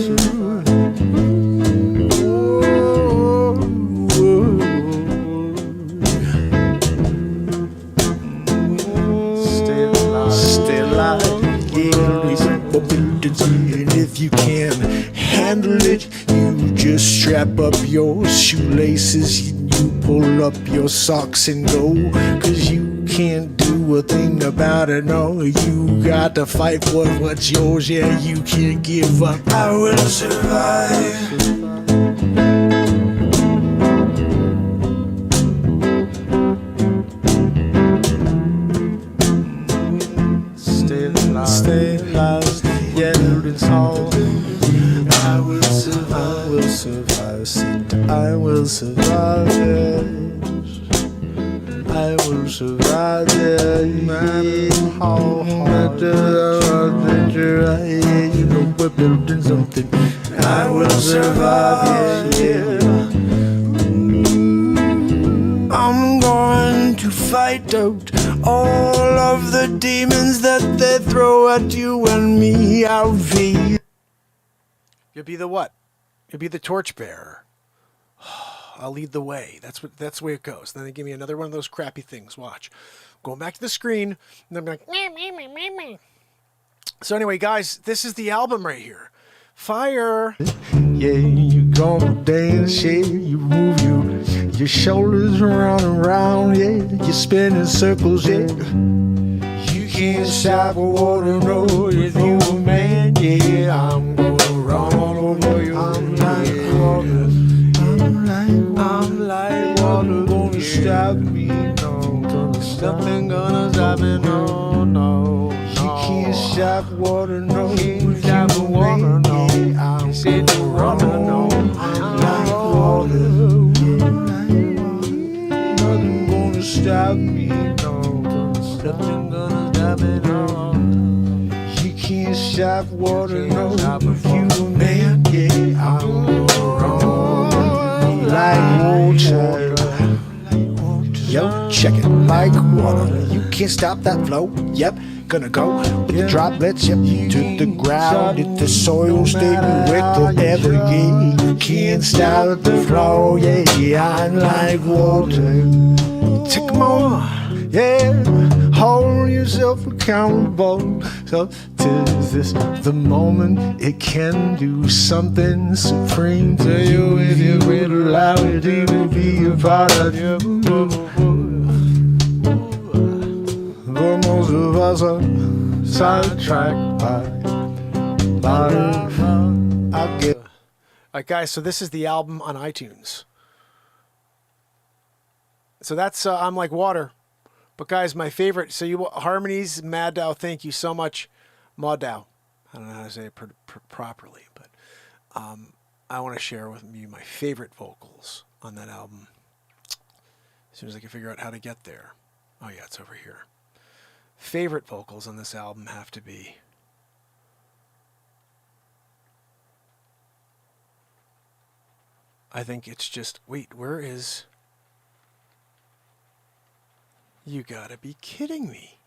Stay alive. Yeah, and if you can handle it, you just strap up your shoelaces, you pull up your socks and go. 'Cause you can't do a thing about it, no. You got to fight for what's yours, yeah, you can't give up. I will survive. Stay alive, yeah, it's all. I will survive, will survive, I will survive, yes. I will survive, yeah. How hard you know we're building something. I will survive, yeah. I'm going to fight out all of the demons that they throw at you and me. I'll be. You'll be the what? You'll be the torchbearer. I'll lead the way. That's the way it goes. Then they give me another one of those crappy things. Watch. Going back to the screen, and I'm like, meh, meh, meh, meh, meh. So anyway, guys, this is the album right here. Fire. Yeah, you gonna dance, yeah, you move your shoulders around and around, yeah, you spin in circles, yeah. You can't stop water, no, if you a man, yeah. I'm gonna run all over you. I'm like water, I'm like water, gonna stop me, no. Nothing gonna stop me, no, no. You can't stop water, no. Can't stop water, no. I'm sitting running, no. I'm like water, nothing gonna stop me, no. Nothing gonna stop me, no. You can't stop water, no. You a man, yeah. I'm wrong, like water. Yo, check it, like water. You can't stop that flow. Yep, gonna go with the droplets. Yep, to the ground. If the soil stay wet forever, yeah. You can't stop the flow. Yeah, I'm like water. Take 'em on, yeah. Hold yourself accountable. So, tis this the moment it can do something supreme to you if you will allow it to be a part of you. But most of us are sidetracked by I get. All right, guys. So this is the album on iTunes. So that's I'm Like Water. But guys, my favorite. So you harmonies, Mad Dow. Thank you so much, Mad Dow. I don't know how to say it properly, but I want to share with you my favorite vocals on that album. As soon as I can figure out how to get there. Oh yeah, it's over here. Favorite vocals on this album have to be I think it's just wait, where is you gotta be kidding me.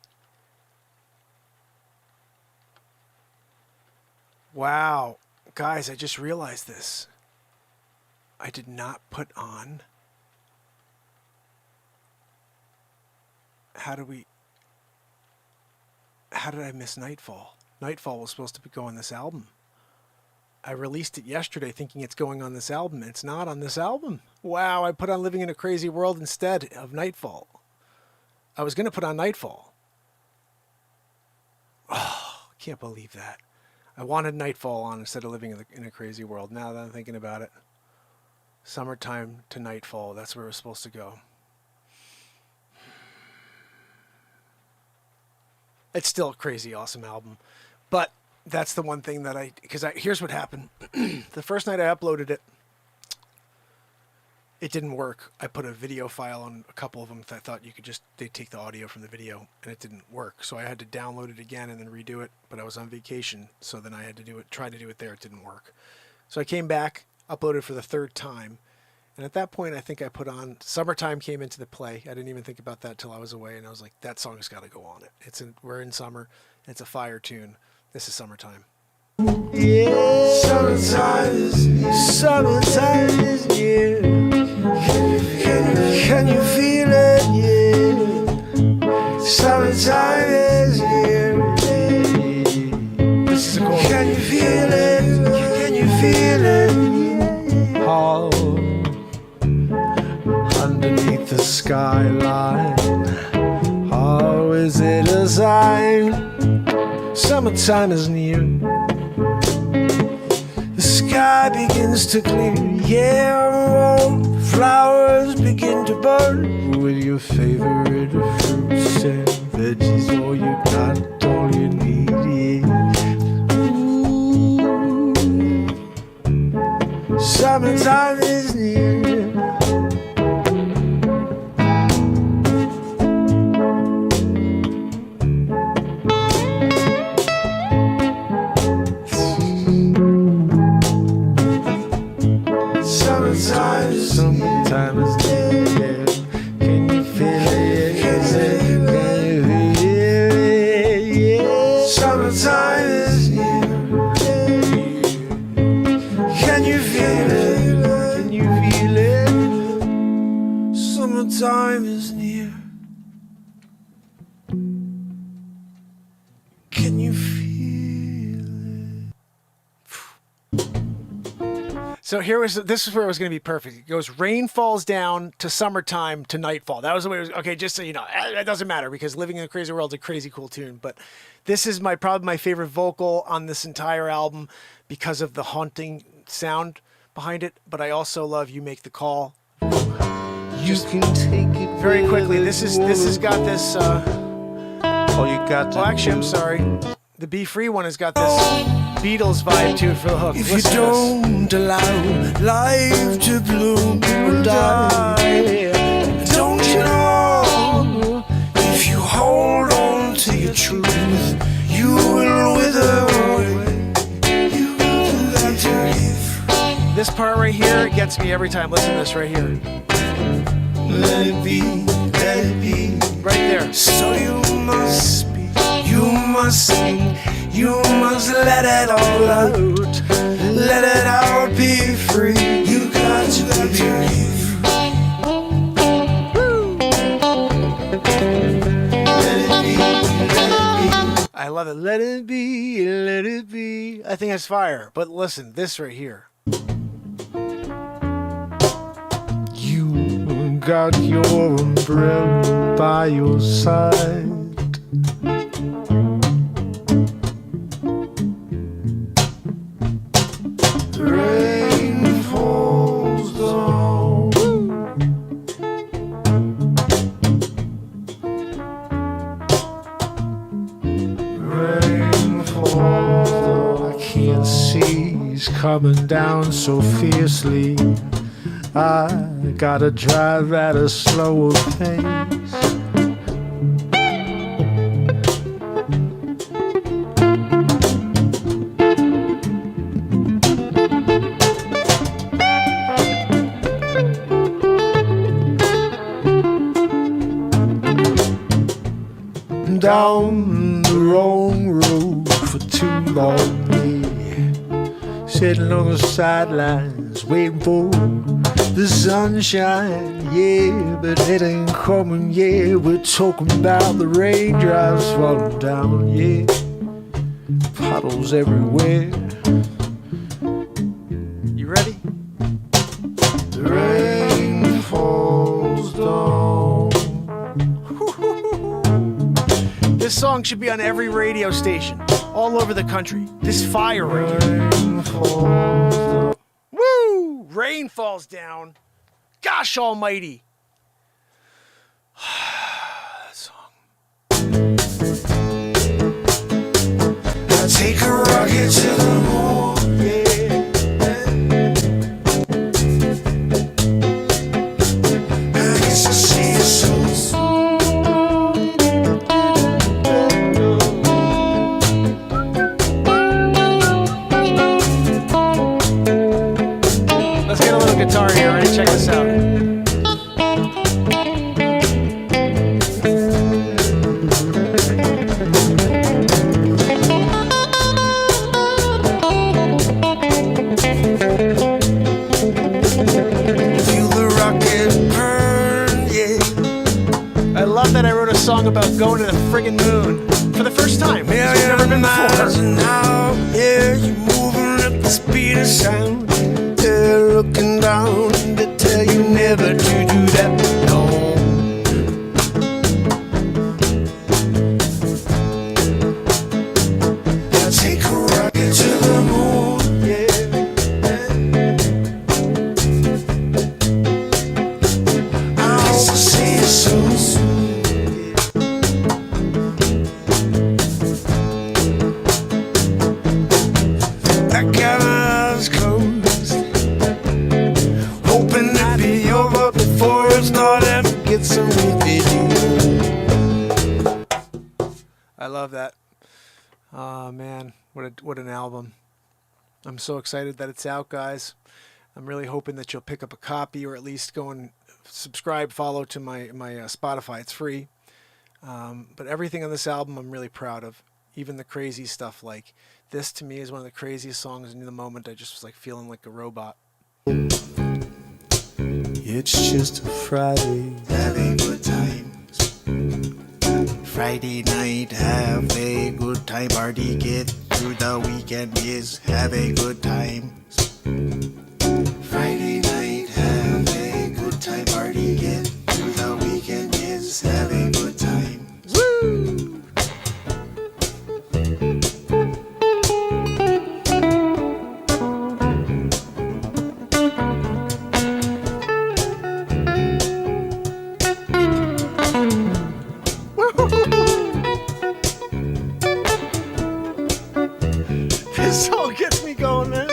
Wow. Guys, I just realized this. I did not put on. How did I miss Nightfall? Nightfall was supposed to go on this album. I released it yesterday thinking it's going on this album. It's not on this album. Wow, I put on Living in a Crazy World instead of Nightfall. I was going to put on Nightfall. Oh, can't believe that. I wanted Nightfall on instead of Living in a Crazy World. Now that I'm thinking about it. Summertime to Nightfall. That's where it was supposed to go. It's still a crazy awesome album. But that's the one thing that here's what happened. The first night I uploaded it, it didn't work. I put a video file on a couple of them that I thought they'd take the audio from the video, and it didn't work. So I had to download it again and then redo it, but I was on vacation, so then I had to try to do it there. It didn't work. So I came back, uploaded for the third time, and at that point I think I put on Summertime came into the play. I didn't even think about that till I was away, and I was like, that song's got to go on it. We're in summer, and it's a fire tune. This is Summertime. Yeah, summertime is here. Can you feel it? Yeah, summertime is here. This is a cool. Can you feel it? Can you feel it? All underneath the skyline. How is it a sign? Summertime is near. The sky begins to clear. Yeah, flowers begin to burn. With your favorite fruits and veggies, all you got, all you need, yeah. Ooh, summertime is near. Summertime is near. Can you feel it? Can you feel it? Yeah. Summertime is near. Can you feel it? Can you feel it? Summertime is near. Can you feel it? So this is where it was going to be perfect. It goes rain falls down to summertime to nightfall. That was the way it was. Okay, just so you know, it doesn't matter because Living in a Crazy World is a crazy cool tune. But this is probably my favorite vocal on this entire album because of the haunting sound behind it. But I also love You Make the Call. You can take it Very quickly. This has got this. All you got to Well, actually, I'm sorry. The Be Free one has got this Beatles vibe to it for the hook. If you Listen to this. don't allow life to bloom, you'll die. Don't you know? If you hold on to your truth, you will wither away. You will have to live. This part right here, it gets me every time. Listen to this right here. Let it be, let it be. Right there. So you must speak, you must sing, you must let it all out. Let it out, be free. You got to be free. Let it be, let it be. I love it. Let it be, let it be. I think that's fire. But listen, this right here. You got your umbrella by your side. Rain falls down. Rain falls down. I can't see he's coming down so fiercely. I gotta drive at a slower pace. Down the wrong road for too long, yeah. Sitting on the sidelines waiting for the sunshine, yeah, but it ain't coming, yeah. We're talking about the raindrops falling down, yeah. Puddles everywhere. You ready? The rain falls down. This song should be on every radio station all over the country. This fire right here. Rain falls down. Woo! Rain falls down. Gosh almighty. That song. I love that I wrote a song about going to the friggin' moon for the first time. Because we've never been miles before. an hour, yeah, you're moving at the speed of sound. They're looking down to tell you never to do that. No. Take a rocket to the moon, yeah. I'll see you soon. I got my eyes closed, hoping to be over before it started to get some video. I love that. Oh man, what an album. I'm so excited that it's out, guys. I'm really hoping that you'll pick up a copy or at least go and subscribe, follow to my Spotify. It's free. But everything on this album I'm really proud of. Even the crazy stuff, like this to me is one of the craziest songs, and in the moment I just was like feeling like a robot. It's just a Friday, having good times. Friday night, have a good time. Party, get through the weekend, yes, have a good time. Friday night, have a good time. Party, get through the weekend, yes, have a good time. Woo! This song gets me going, man.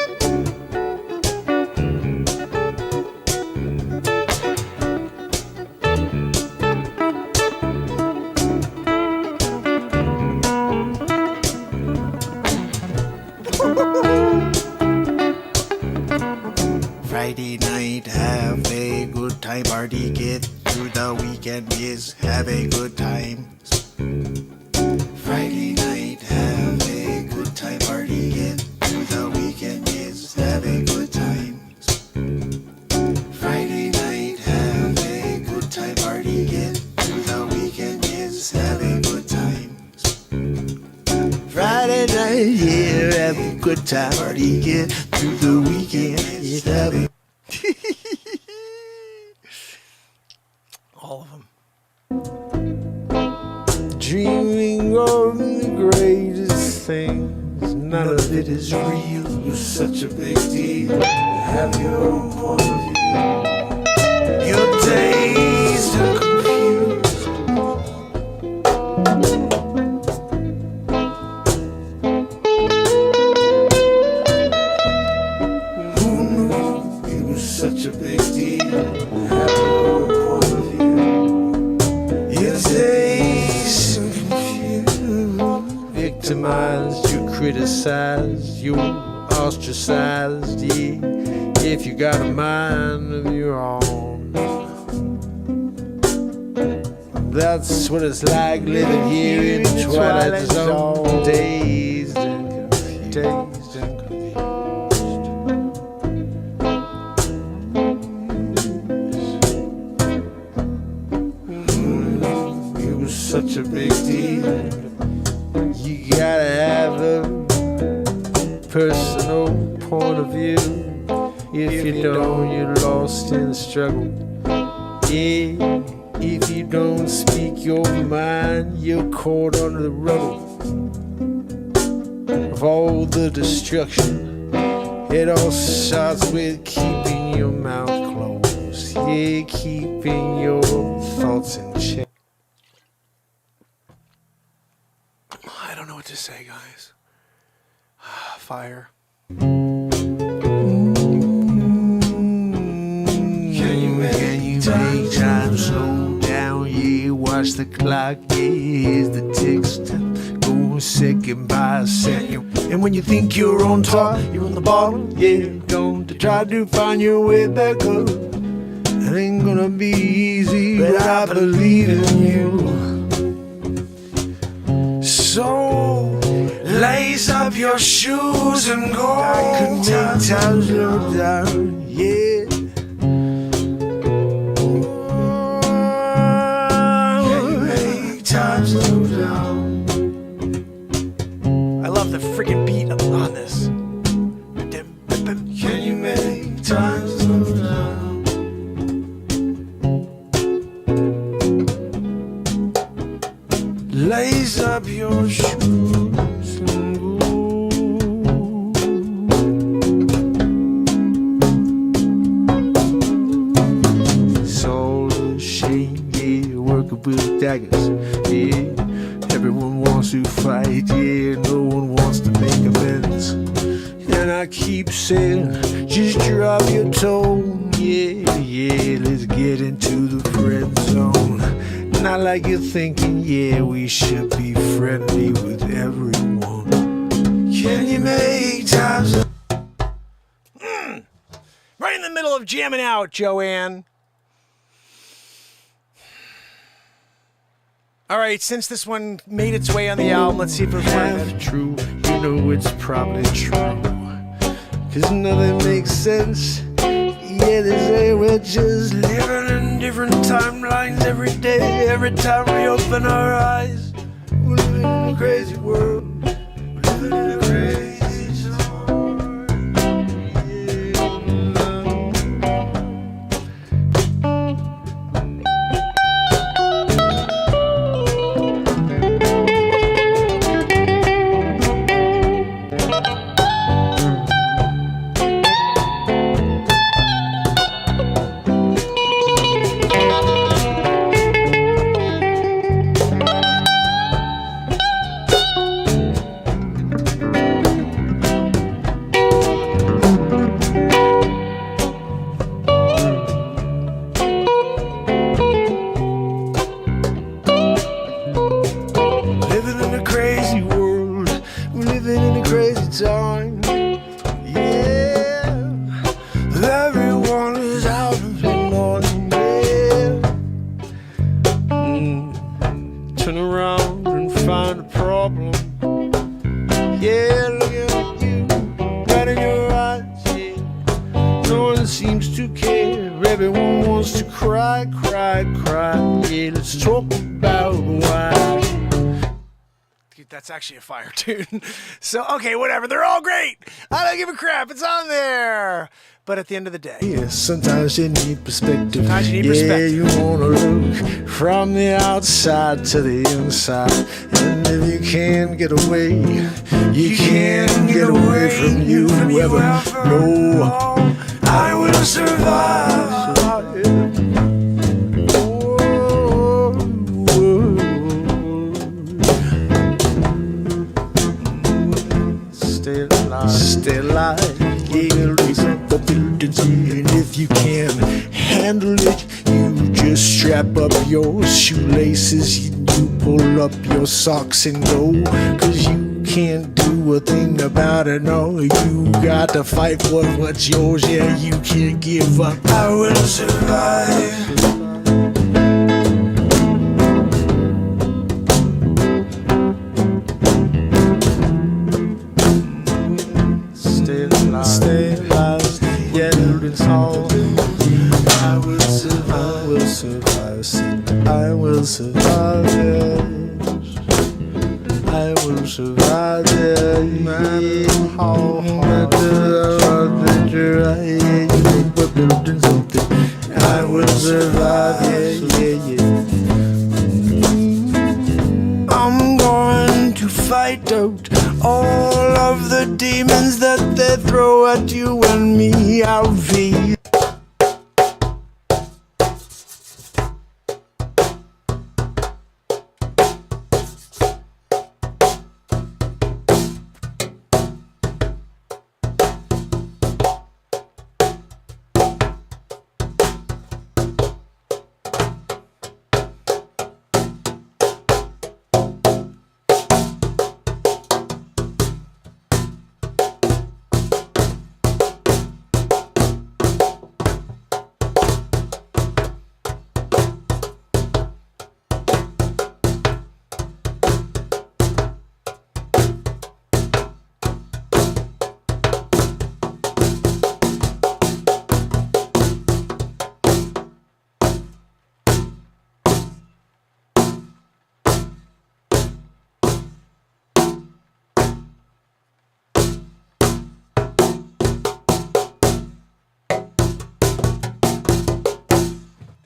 Friday night, have a good time. Party, get through the weekend, yes, have a good time. Friday night, have a good time. Party, get through the weekend, yes, have a good time. Friday night, have a good time. Party, get through the weekend, yes, have a good time. Friday night, yeah, have a good time. Party, get through the weekend, yes, have a All of them. Dreaming of the greatest things, none of it is real. You're such a big deal. Have your own point of view. Your days are confused. Who knew you were such a big deal? Have your own point of view. Your days are confused. Victimized, you criticized, you ostracized, yeah. If you got a mind of your own, that's what it's like living here in the twilight zone, dazed and confused. You were such a big deal. You gotta have a personal point of view. If you don't, you're lost in the struggle. Yeah, if you don't speak your mind, you're caught under the rubble of all the destruction. It all starts with keeping your mouth closed. Yeah, keeping your thoughts in check. I don't know what to say, guys. Fire. Can you take time, slow down, yeah, watch the clock, yeah, here's the ticks, go second by second. And when you think you're on top, you're on the bottom, yeah, don't try to find your way back up. It ain't gonna be easy, but I believe in you. So lace up your shoes and go. I can take time, slow down, yeah. slow down. I love the freaking beat on this. Can you make time slow down? Lace up your shoes and go. Soul of shame, yeah, working with daggers, yeah. Everyone wants to fight, yeah, no one wants to make amends. And I keep saying, just drop your tone, yeah, yeah, let's get into the friend zone. Not like you're thinking, yeah, we should be friendly with everyone. Can you make time slow Right in the middle of jamming out, Joanne. All right, since this one made its way on the album, let's see if it was worth it. True, you know it's probably true. Cause nothing makes sense. Yeah, they say we're just living in different timelines every day. Every time we open our eyes, we're living in a crazy world. We're living in a crazy zone. Living in a crazy world, we're living in a crazy time. Yeah, everyone is out of their mind. Yeah, turn around and find a problem. Yeah, look at you, right in your eyes. Yeah, no one seems to care. Everyone wants to cry, cry, cry. Yeah, let's talk about why. Dude, that's actually a fire tune. So, okay, whatever. They're all great. I don't give a crap. It's on there. But at the end of the day, Yeah, sometimes you need perspective. Sometimes you need yeah, perspective. you wanna look from the outside to the inside. And if you can't get away, you can't get away from you. Ever know I will survive. Stay alive. Stay alive. Yeah, raise up the buildings. And if you can handle it, you just strap up your shoelaces. You pull up your socks and go. Cause you can't do a thing about it. No, you got to fight for what's yours. Yeah, you can't give up. I will survive. Stay alive. Stay alive. Yeah, buildings tall. I will survive. I will survive. I will survive. Yes. I will survive. Yeah. How hard we're building something. I will survive. Yeah, yeah, yeah. I'm going to fight out all of the demons that they throw at you and me. I'll be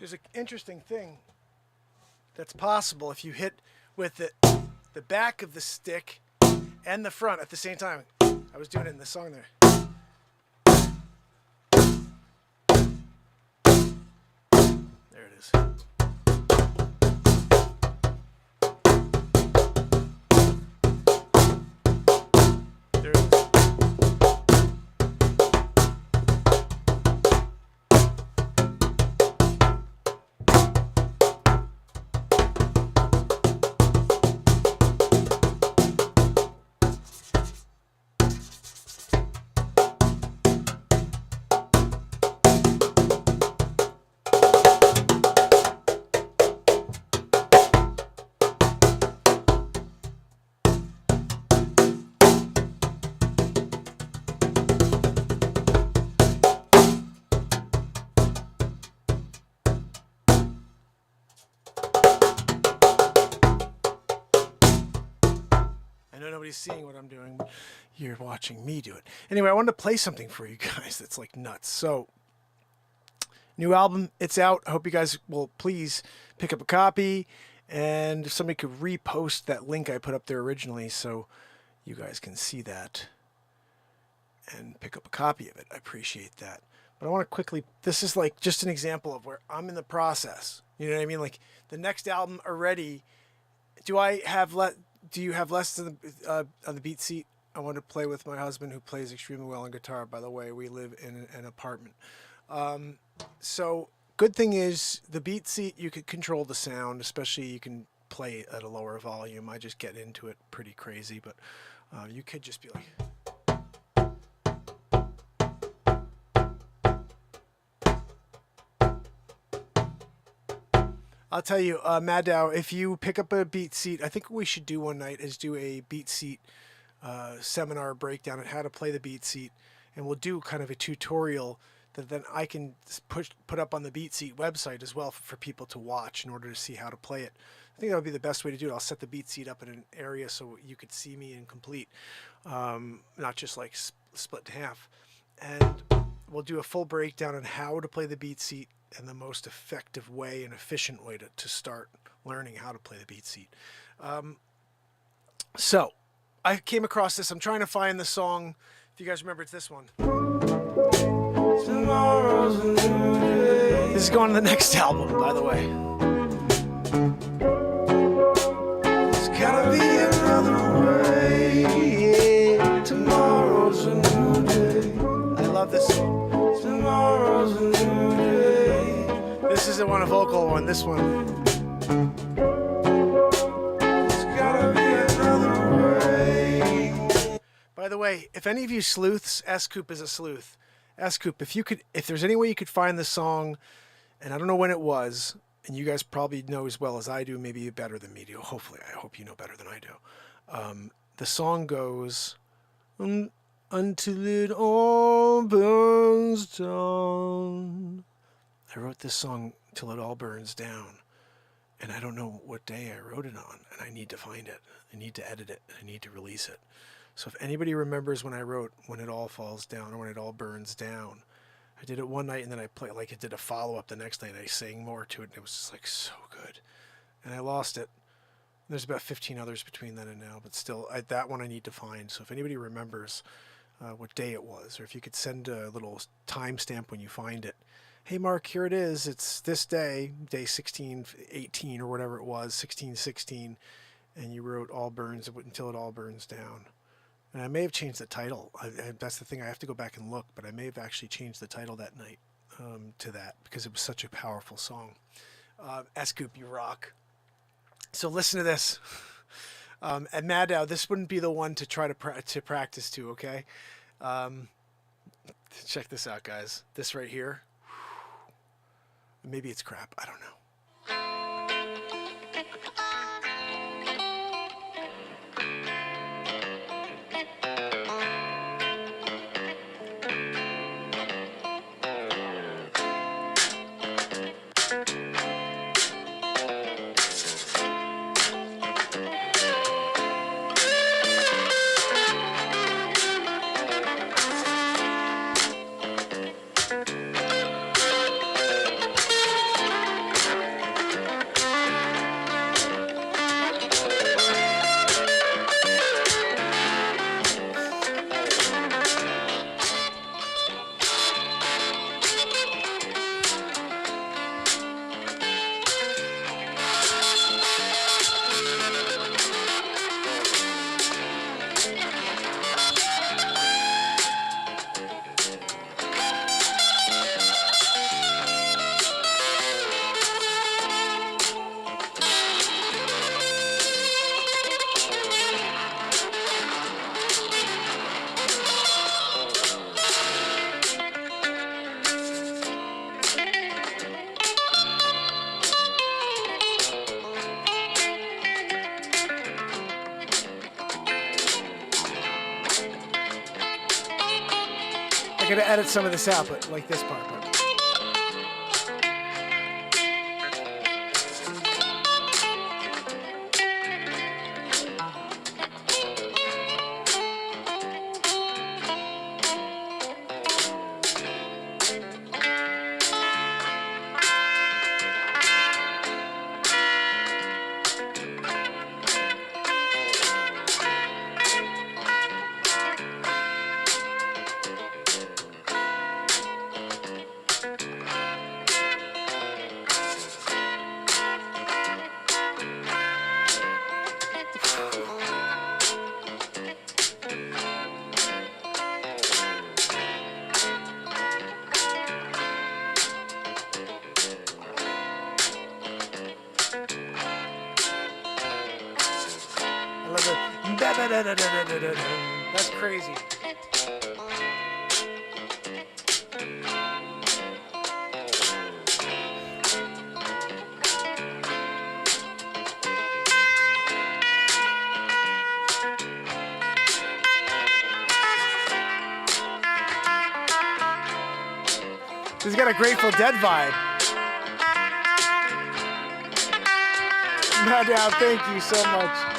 There's an interesting thing that's possible if you hit with the back of the stick and the front at the same time. I was doing it in the song there. There it is. There it is. I know nobody's seeing what I'm doing, but you're watching me do it. Anyway, I wanted to play something for you guys that's like nuts. So, new album, it's out. I hope you guys will please pick up a copy, and if somebody could repost that link I put up there originally so you guys can see that and pick up a copy of it. I appreciate that. But I want to quickly, this is like just an example of where I'm in the process. You know what I mean? Like the next album already, do you have less on the BeatSeat? I want to play with my husband who plays extremely well on guitar. By the way, we live in an apartment. So good thing is the BeatSeat, you could control the sound, especially you can play at a lower volume. I just get into it pretty crazy, but you could just be like... I'll tell you, Maddow, if you pick up a BeatSeat, I think what we should do one night is do a BeatSeat seminar breakdown on how to play the BeatSeat, and we'll do kind of a tutorial that then I can put up on the BeatSeat website as well for people to watch in order to see how to play it. I think that would be the best way to do it. I'll set the BeatSeat up in an area so you could see me in complete, not just like split in half. And we'll do a full breakdown on how to play the BeatSeat and the most effective way and efficient way to start learning how to play the BeatSeat. So I came across this. I'm trying to find the song. If you guys remember, it's this one. Tomorrow's a new day. This is going to the next album, by the way. There's gotta be another way. Tomorrow's a new day. I love this song. Tomorrow's a new day. This isn't one a vocal one. This one. There's gotta be another way. By the way, if any of you sleuths, S-Coop is a sleuth. S-Coop, if there's any way you could find the song, and I don't know when it was, and you guys probably know as well as I do, maybe better than me do. Hopefully, I hope you know better than I do. The song goes, until it all burns down. I wrote this song till it all burns down, and I don't know what day I wrote it on, and I need to find it. I need to edit it, and I need to release it. So if anybody remembers when I wrote When It All Falls Down or When It All Burns Down, I did it one night and then I played, like I did a follow-up the next night and I sang more to it and it was just like so good. And I lost it. There's about 15 others between then and now, but still, that one I need to find. So if anybody remembers what day it was, or if you could send a little timestamp when you find it. Hey Mark, here it is. It's this day, day 1618 or whatever it was, 1616, and you wrote All Burns Until It All Burns Down. And I may have changed the title. That's the thing. I have to go back and look, but I may have actually changed the title that night to that because it was such a powerful song. S-Coop, you rock. So listen to this. And Maddow, this wouldn't be the one to try to practice to, okay? Check this out, guys. This right here. Maybe it's crap. I don't know. gotta edit some of this out, but like this part. But. That's crazy. He's got a Grateful Dead vibe. No doubt, thank you so much.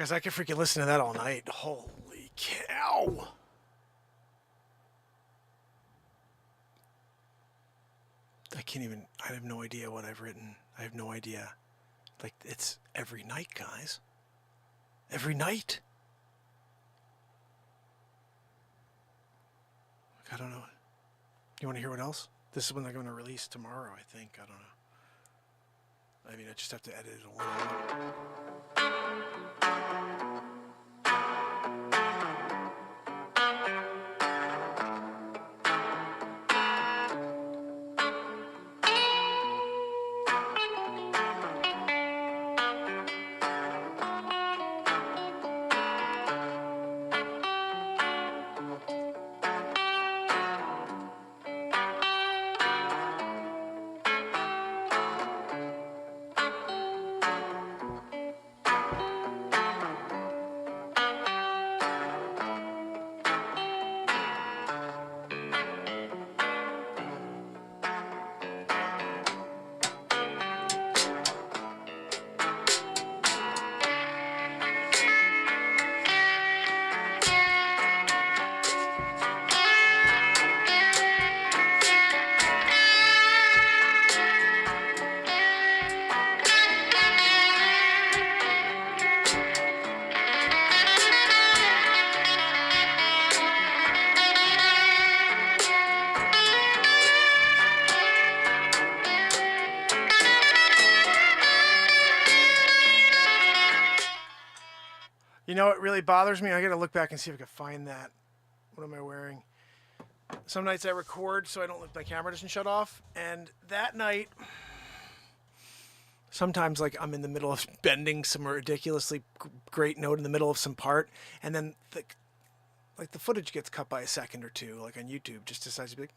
Guys, I could freaking listen to that all night. Holy cow. I have no idea what I've written. I have no idea. Like, it's every night, guys. Every night. Like, I don't know. You want to hear what else? This is when they're going to release tomorrow, I think. I don't know. I mean, I just have to edit it a little. You know what really bothers me? I gotta look back and see if I can find that. What am I wearing? Some nights I record so I don't look, my camera doesn't shut off. And that night, sometimes like I'm in the middle of bending some ridiculously great note in the middle of some part, and then the footage gets cut by a second or two, like on YouTube, just decides to be like,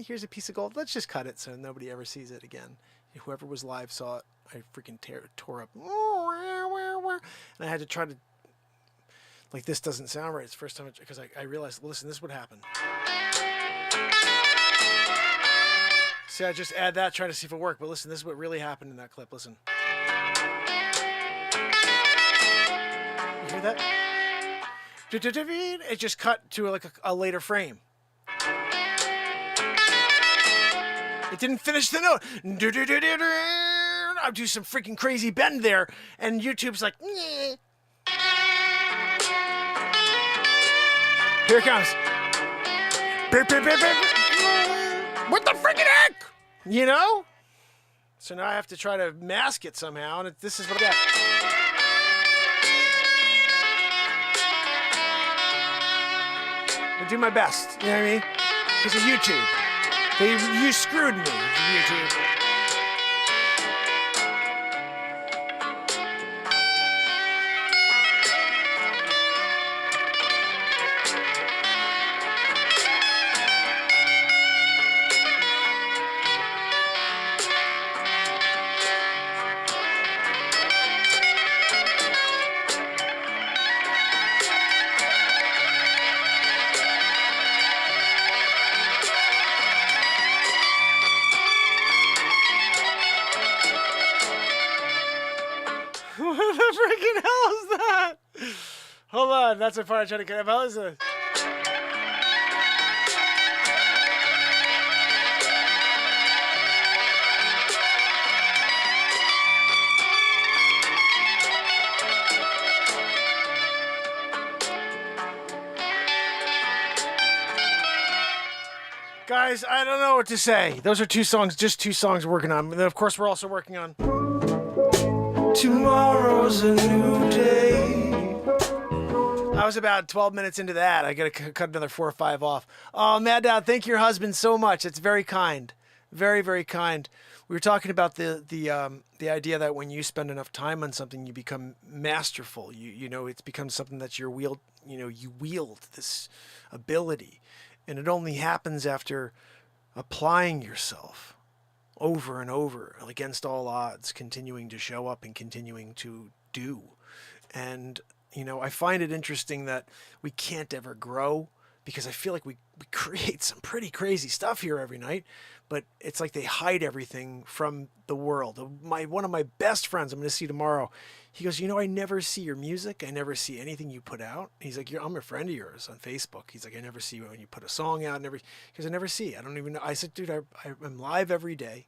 here's a piece of gold. Let's just cut it so nobody ever sees it again. Whoever was live saw it. I freaking tore up. And I had to try to, like, this doesn't sound right. It's the first time, because I realized, listen, this would happen. See, I just add that, trying to see if it worked. But listen, this is what really happened in that clip. Listen. You hear that? It just cut to like a later frame. It didn't finish the note. I'll do some freaking crazy bend there, and YouTube's like, nyeh. Here it comes. What the freaking heck? You know? So now I have to try to mask it somehow, and this is what I got. I do my best, you know what I mean? Because of YouTube. You screwed me, YouTube. What the freaking hell is that? Hold on, that's the part I'm trying to get. How is it? Guys, I don't know what to say. Those are two songs, just two songs we're working on. And then, of course, we're also working on Tomorrow's a new day. I was about 12 minutes into that. I got to cut another 4 or 5 off. Oh, Mad Dad, thank your husband so much. It's very kind. Very, very kind. We were talking about the idea that when you spend enough time on something, you become masterful. You know, it becomes something that you wield this ability. And it only happens after applying yourself over and over against all odds, continuing to show up and continuing to do. And, you know, I find it interesting that we can't ever grow, because I feel like we create some pretty crazy stuff here every night, but it's like they hide everything from the world. One of my best friends, I'm going to see tomorrow, he goes, you know, I never see your music. I never see anything you put out. He's like, I'm a friend of yours on Facebook. He's like, I never see you when you put a song out. Because I never see. I don't even know. I said, dude, I'm live every day,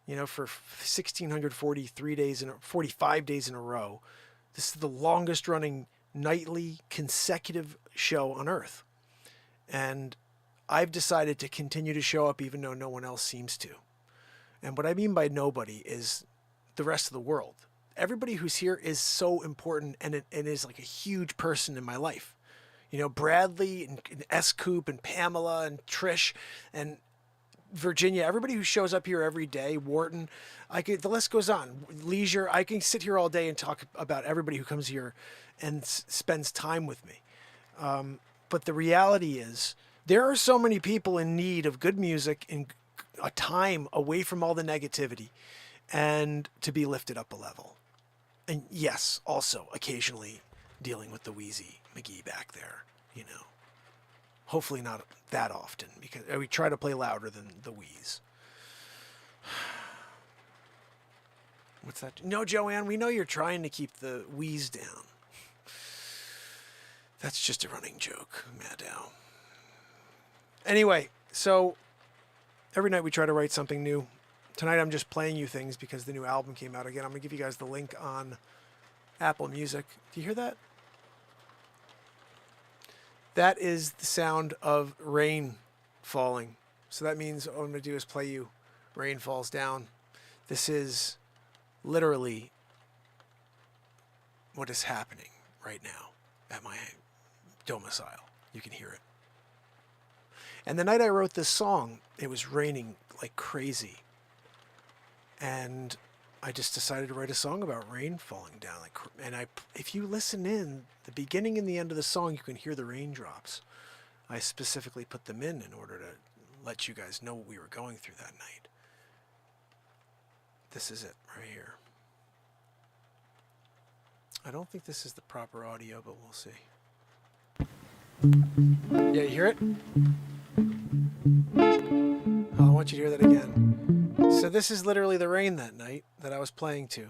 you know, for 1,643 days, 45 days in a row. This is the longest running nightly consecutive show on earth. And I've decided to continue to show up even though no one else seems to. And what I mean by nobody is the rest of the world. Everybody who's here is so important and is like a huge person in my life. You know, Bradley and S-Coop and Pamela and Trish and Virginia, everybody who shows up here every day, Wharton, the list goes on. Leisure, I can sit here all day and talk about everybody who comes here and spends time with me. But the reality is, there are so many people in need of good music and a time away from all the negativity and to be lifted up a level. And yes, also occasionally dealing with the wheezy McGee back there, you know. Hopefully not that often, because we try to play louder than the wheeze. What's that? No, Joanne, we know you're trying to keep the wheeze down. That's just a running joke, Maddow. Anyway, so every night we try to write something new. Tonight I'm just playing you things because the new album came out again. I'm going to give you guys the link on Apple Music. Do you hear that? That is the sound of rain falling. So that means what I'm going to do is play you Rain Falls Down. This is literally what is happening right now at my domicile. You can hear it. And the night I wrote this song, it was raining like crazy. And I just decided to write a song about rain falling down. If you listen in, the beginning and the end of the song, you can hear the raindrops. I specifically put them in order to let you guys know what we were going through that night. This is it right here. I don't think this is the proper audio, but we'll see. Yeah, you hear it? Oh, I want you to hear that again. So this is literally the rain that night that I was playing to.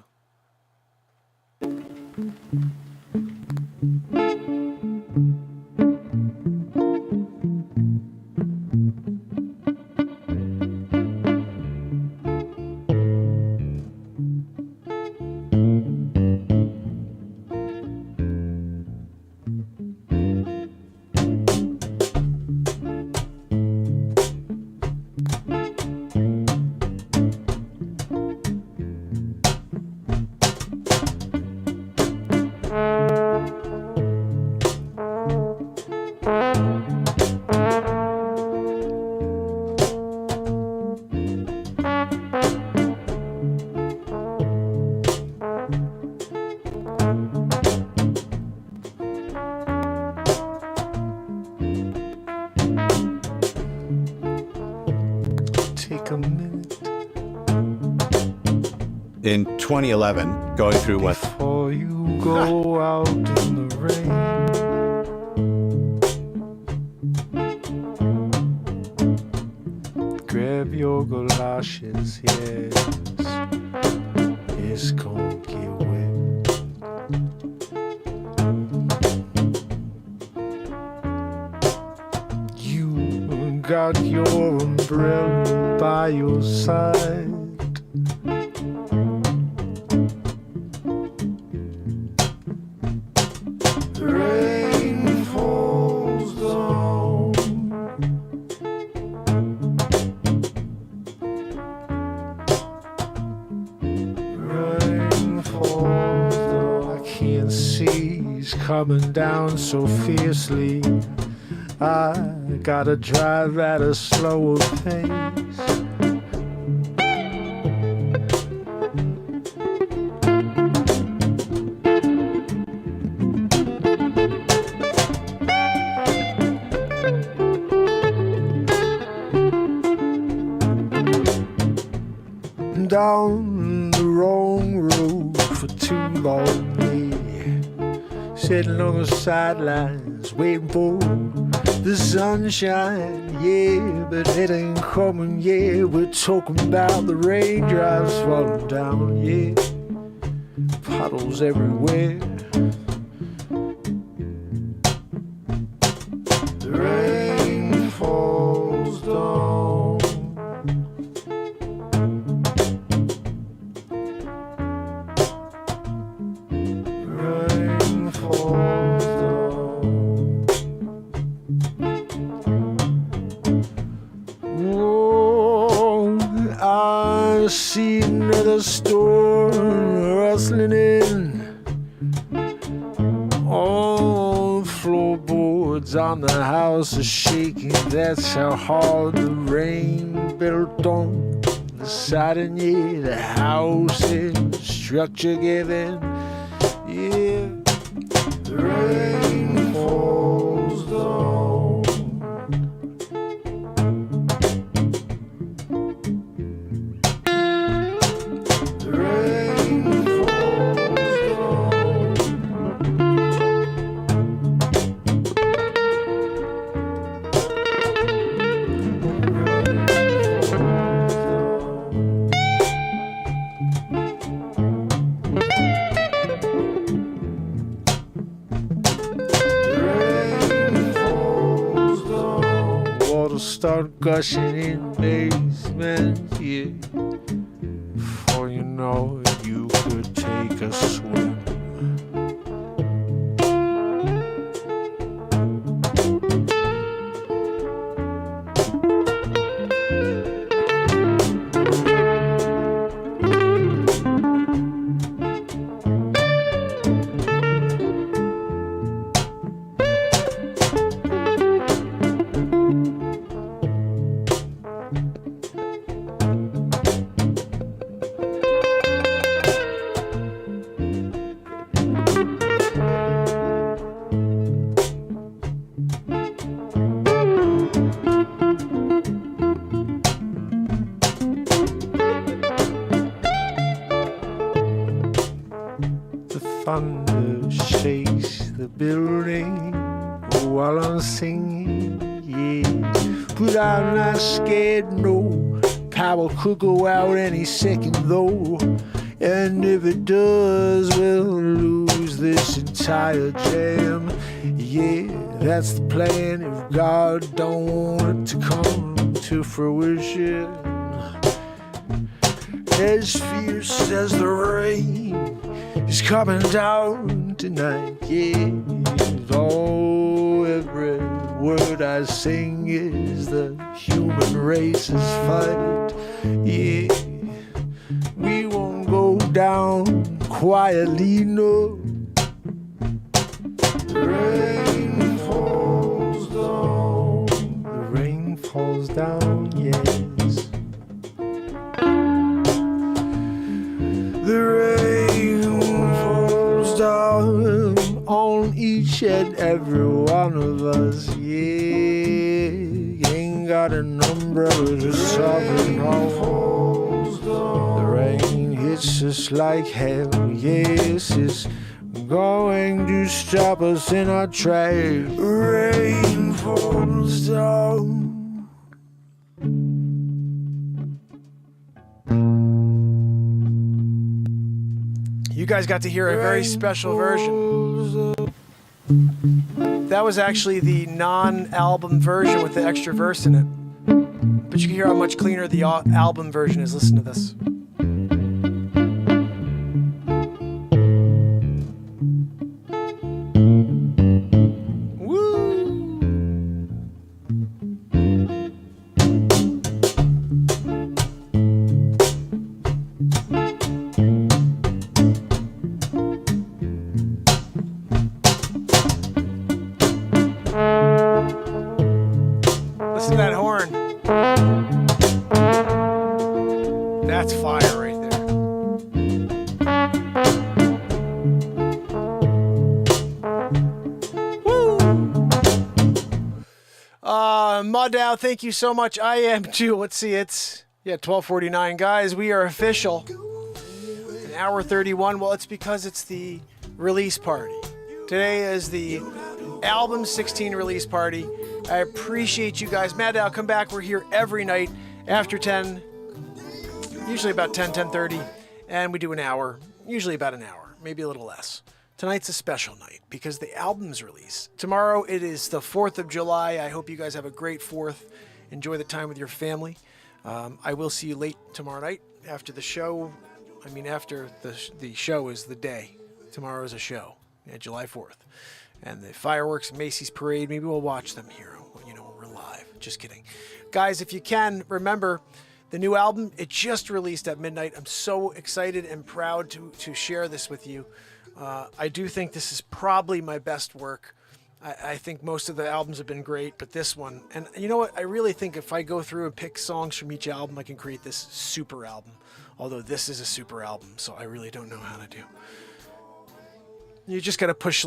Take a minute In 2011, going through what before you go out in the rain. Grab your galoshes, yes, it's gonna get wet. You got your umbrella by your side. Rain falls down. Rain falls down. I can't see he's coming down so fiercely. I gotta drive at a slower pace. Down the wrong road for too long, yeah. Sitting on the sidelines, waiting for the sunshine, yeah. But it ain't coming, yeah. We're talking about the raindrops falling down, yeah. Puddles everywhere. The rain falls down. Rain falls down. Oh, I see another storm rustling in. All the floorboards on the house are shaking. That's how hard the rain built on the siding. Yeah, the house and structure giving. Yeah, the rain falls down. The rain falls Water start gushing in basement, yeah. Before you know it, you could take a swim. shakes the building while I'm singing, yeah. But I'm not scared, no. Power could go out any second, though. And if it does, we'll lose this entire jam. Yeah, that's the plan if God don't want it to come to fruition. As fierce as the rain is coming down tonight, yeah. Oh, every word I sing is the human race's fight, yeah. We won't go down quietly, no. Rain falls down, the rain falls down, yes. The rain falls down on each and every one of us, yeah. Ain't got an umbrella to soften all. The rain hits us like hell, yes, it's going to stop us in our tracks. Rain falls down. You guys got to hear a very special version. That was actually the non-album version with the extra verse in it. But you can hear how much cleaner the album version is. Listen to this. Listen to that horn. That's fire right there. Woo! Mudow, thank you so much. I am too. Let's see, it's 12:49, guys. We are official. An hour 31. Well, it's because it's the release party. Today is the album 16 release party. I appreciate you guys. Mudow, come back. We're here every night after 10, usually about 10:30, and we do an hour, usually about an hour, maybe a little less. Tonight's a special night because the album's released. Tomorrow it is the 4th of July. I hope you guys have a great 4th. Enjoy the time with your family. I will see you late tomorrow night after the show. I mean, after the show is the day. Tomorrow is a show, July 4th. And the fireworks, Macy's Parade, maybe we'll watch them here. You know, we're live. Just kidding. Guys, if you can, remember the new album, it just released at midnight. I'm so excited and proud to share this with you. I do think this is probably my best work. I think most of the albums have been great, but this one, and you know what? I really think if I go through and pick songs from each album, I can create this super album. Although this is a super album, so I really don't know how to do. You just got to push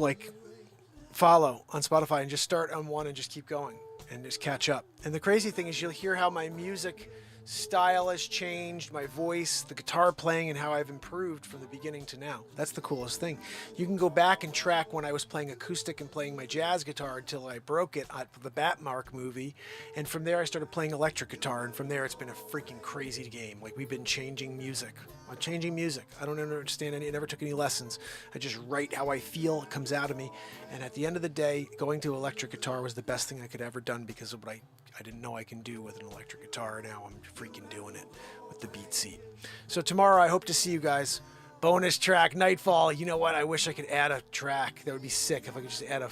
follow on Spotify and just start on one and just keep going and just catch up. And the crazy thing is you'll hear how my music style has changed, my voice, the guitar playing, and how I've improved from the beginning to now. That's the coolest thing. You can go back and track when I was playing acoustic and playing my jazz guitar until I broke it at the Batmark movie. And from there I started playing electric guitar, and from there it's been a freaking crazy game. We've been changing music. I'm changing music. I don't understand I never took any lessons. I just write how I feel. It comes out of me. And at the end of the day, going to electric guitar was the best thing I could ever done because of what I didn't know I can do with an electric guitar. Now I'm freaking doing it with the BeatSeat. So tomorrow I hope to see you guys. Bonus track, Nightfall. You know what? I wish I could add a track. That would be sick if I could just add a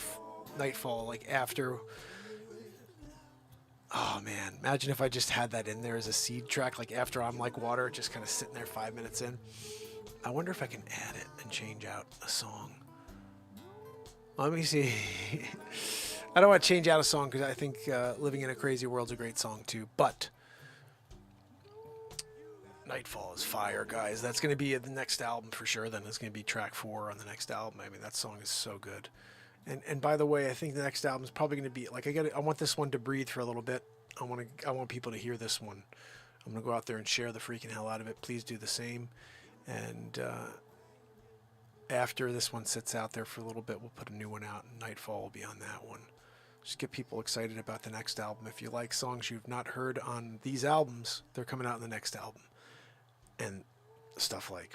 Nightfall after. Oh man, imagine if I just had that in there as a seed track, after I'm Like Water, just kind of sitting there 5 minutes in. I wonder if I can add it and change out a song. Let me see. I don't want to change out a song because I think Living in a Crazy World's a great song too, but Nightfall is fire, guys. That's going to be the next album for sure. Then it's going to be track 4 on the next album. I mean, that song is so good. And by the way, I think the next album is probably going to be I want this one to breathe for a little bit. I want people to hear this one. I'm going to go out there and share the freaking hell out of it. Please do the same. And after this one sits out there for a little bit, we'll put a new one out, and Nightfall will be on that one. Just get people excited about the next album. If you like songs you've not heard on these albums, they're coming out in the next album. And stuff like...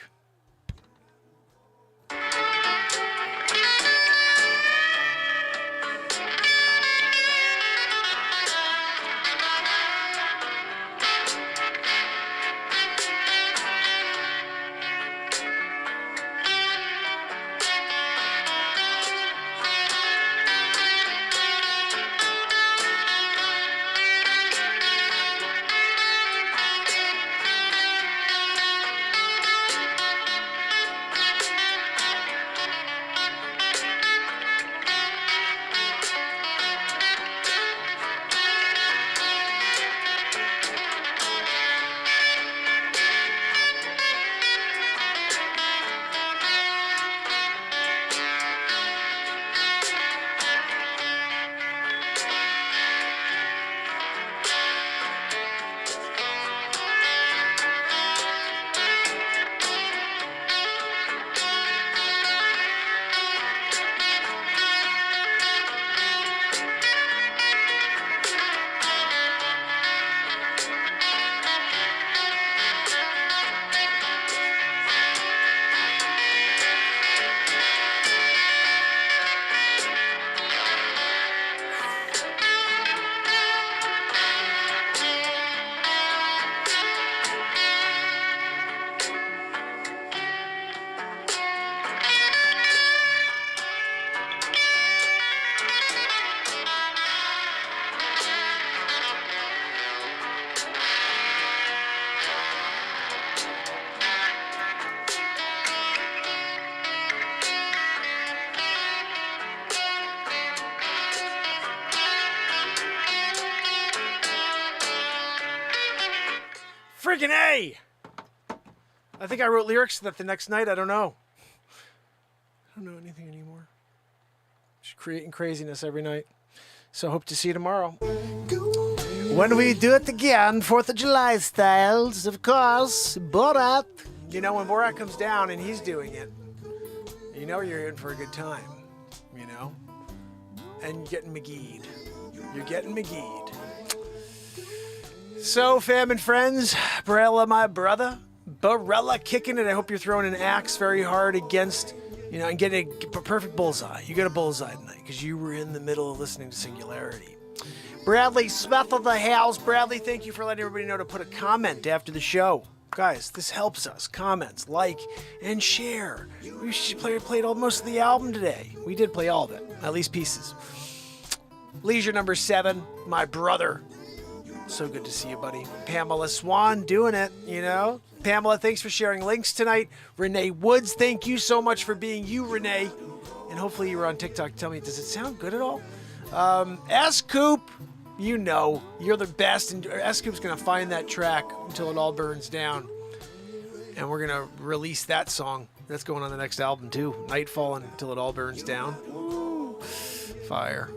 Freaking A! I think I wrote lyrics to that the next night. I don't know. I don't know anything anymore. Just creating craziness every night. So hope to see you tomorrow. When we do it again, 4th of July styles, of course, Borat. You know, when Borat comes down and he's doing it, you know you're in for a good time. You know? And you're getting McGee'd. You're getting McGee'd. So, fam and friends, Barella, my brother, Barella kicking it. I hope you're throwing an axe very hard against, you know, and getting a perfect bullseye. You got a bullseye tonight because you were in the middle of listening to Singularity. Bradley Smith of the house. Bradley, thank you for letting everybody know to put a comment after the show. Guys, this helps us. Comments, like, and share. We played most of the album today. We did play all of it, at least pieces. Leisure number 7, my brother. So good to see you, buddy. Pamela Swan doing it, you know. Pamela, thanks for sharing links tonight. Renee Woods, thank you so much for being you, Renee. And hopefully you were on TikTok. Tell me, does it sound good at all? S-Coop, you know, you're the best. And S-Coop's going to find that track until it all burns down. And we're going to release that song. That's going on the next album, too. Nightfall until it all burns down. Woo. Fire.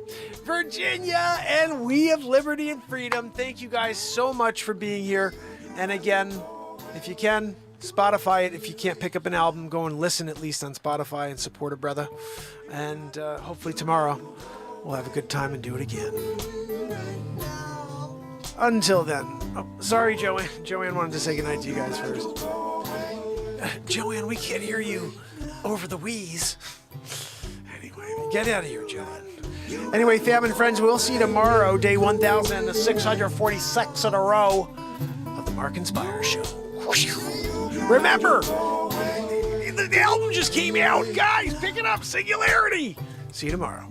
Virginia and We of Liberty and Freedom. Thank you guys so much for being here. And again, if you can, Spotify it. If you can't pick up an album, go and listen at least on Spotify and support a brother. And hopefully tomorrow we'll have a good time and do it again. Until then. Oh, sorry, Joanne. Joanne wanted to say goodnight to you guys first. Joanne, we can't hear you over the wheeze. Anyway, get out of here, Joanne. Anyway, fam and friends, we'll see you tomorrow, day 1,646 in a row of the Mark and Pires Show. Remember, the album just came out. Guys, pick it up, Singularity. See you tomorrow.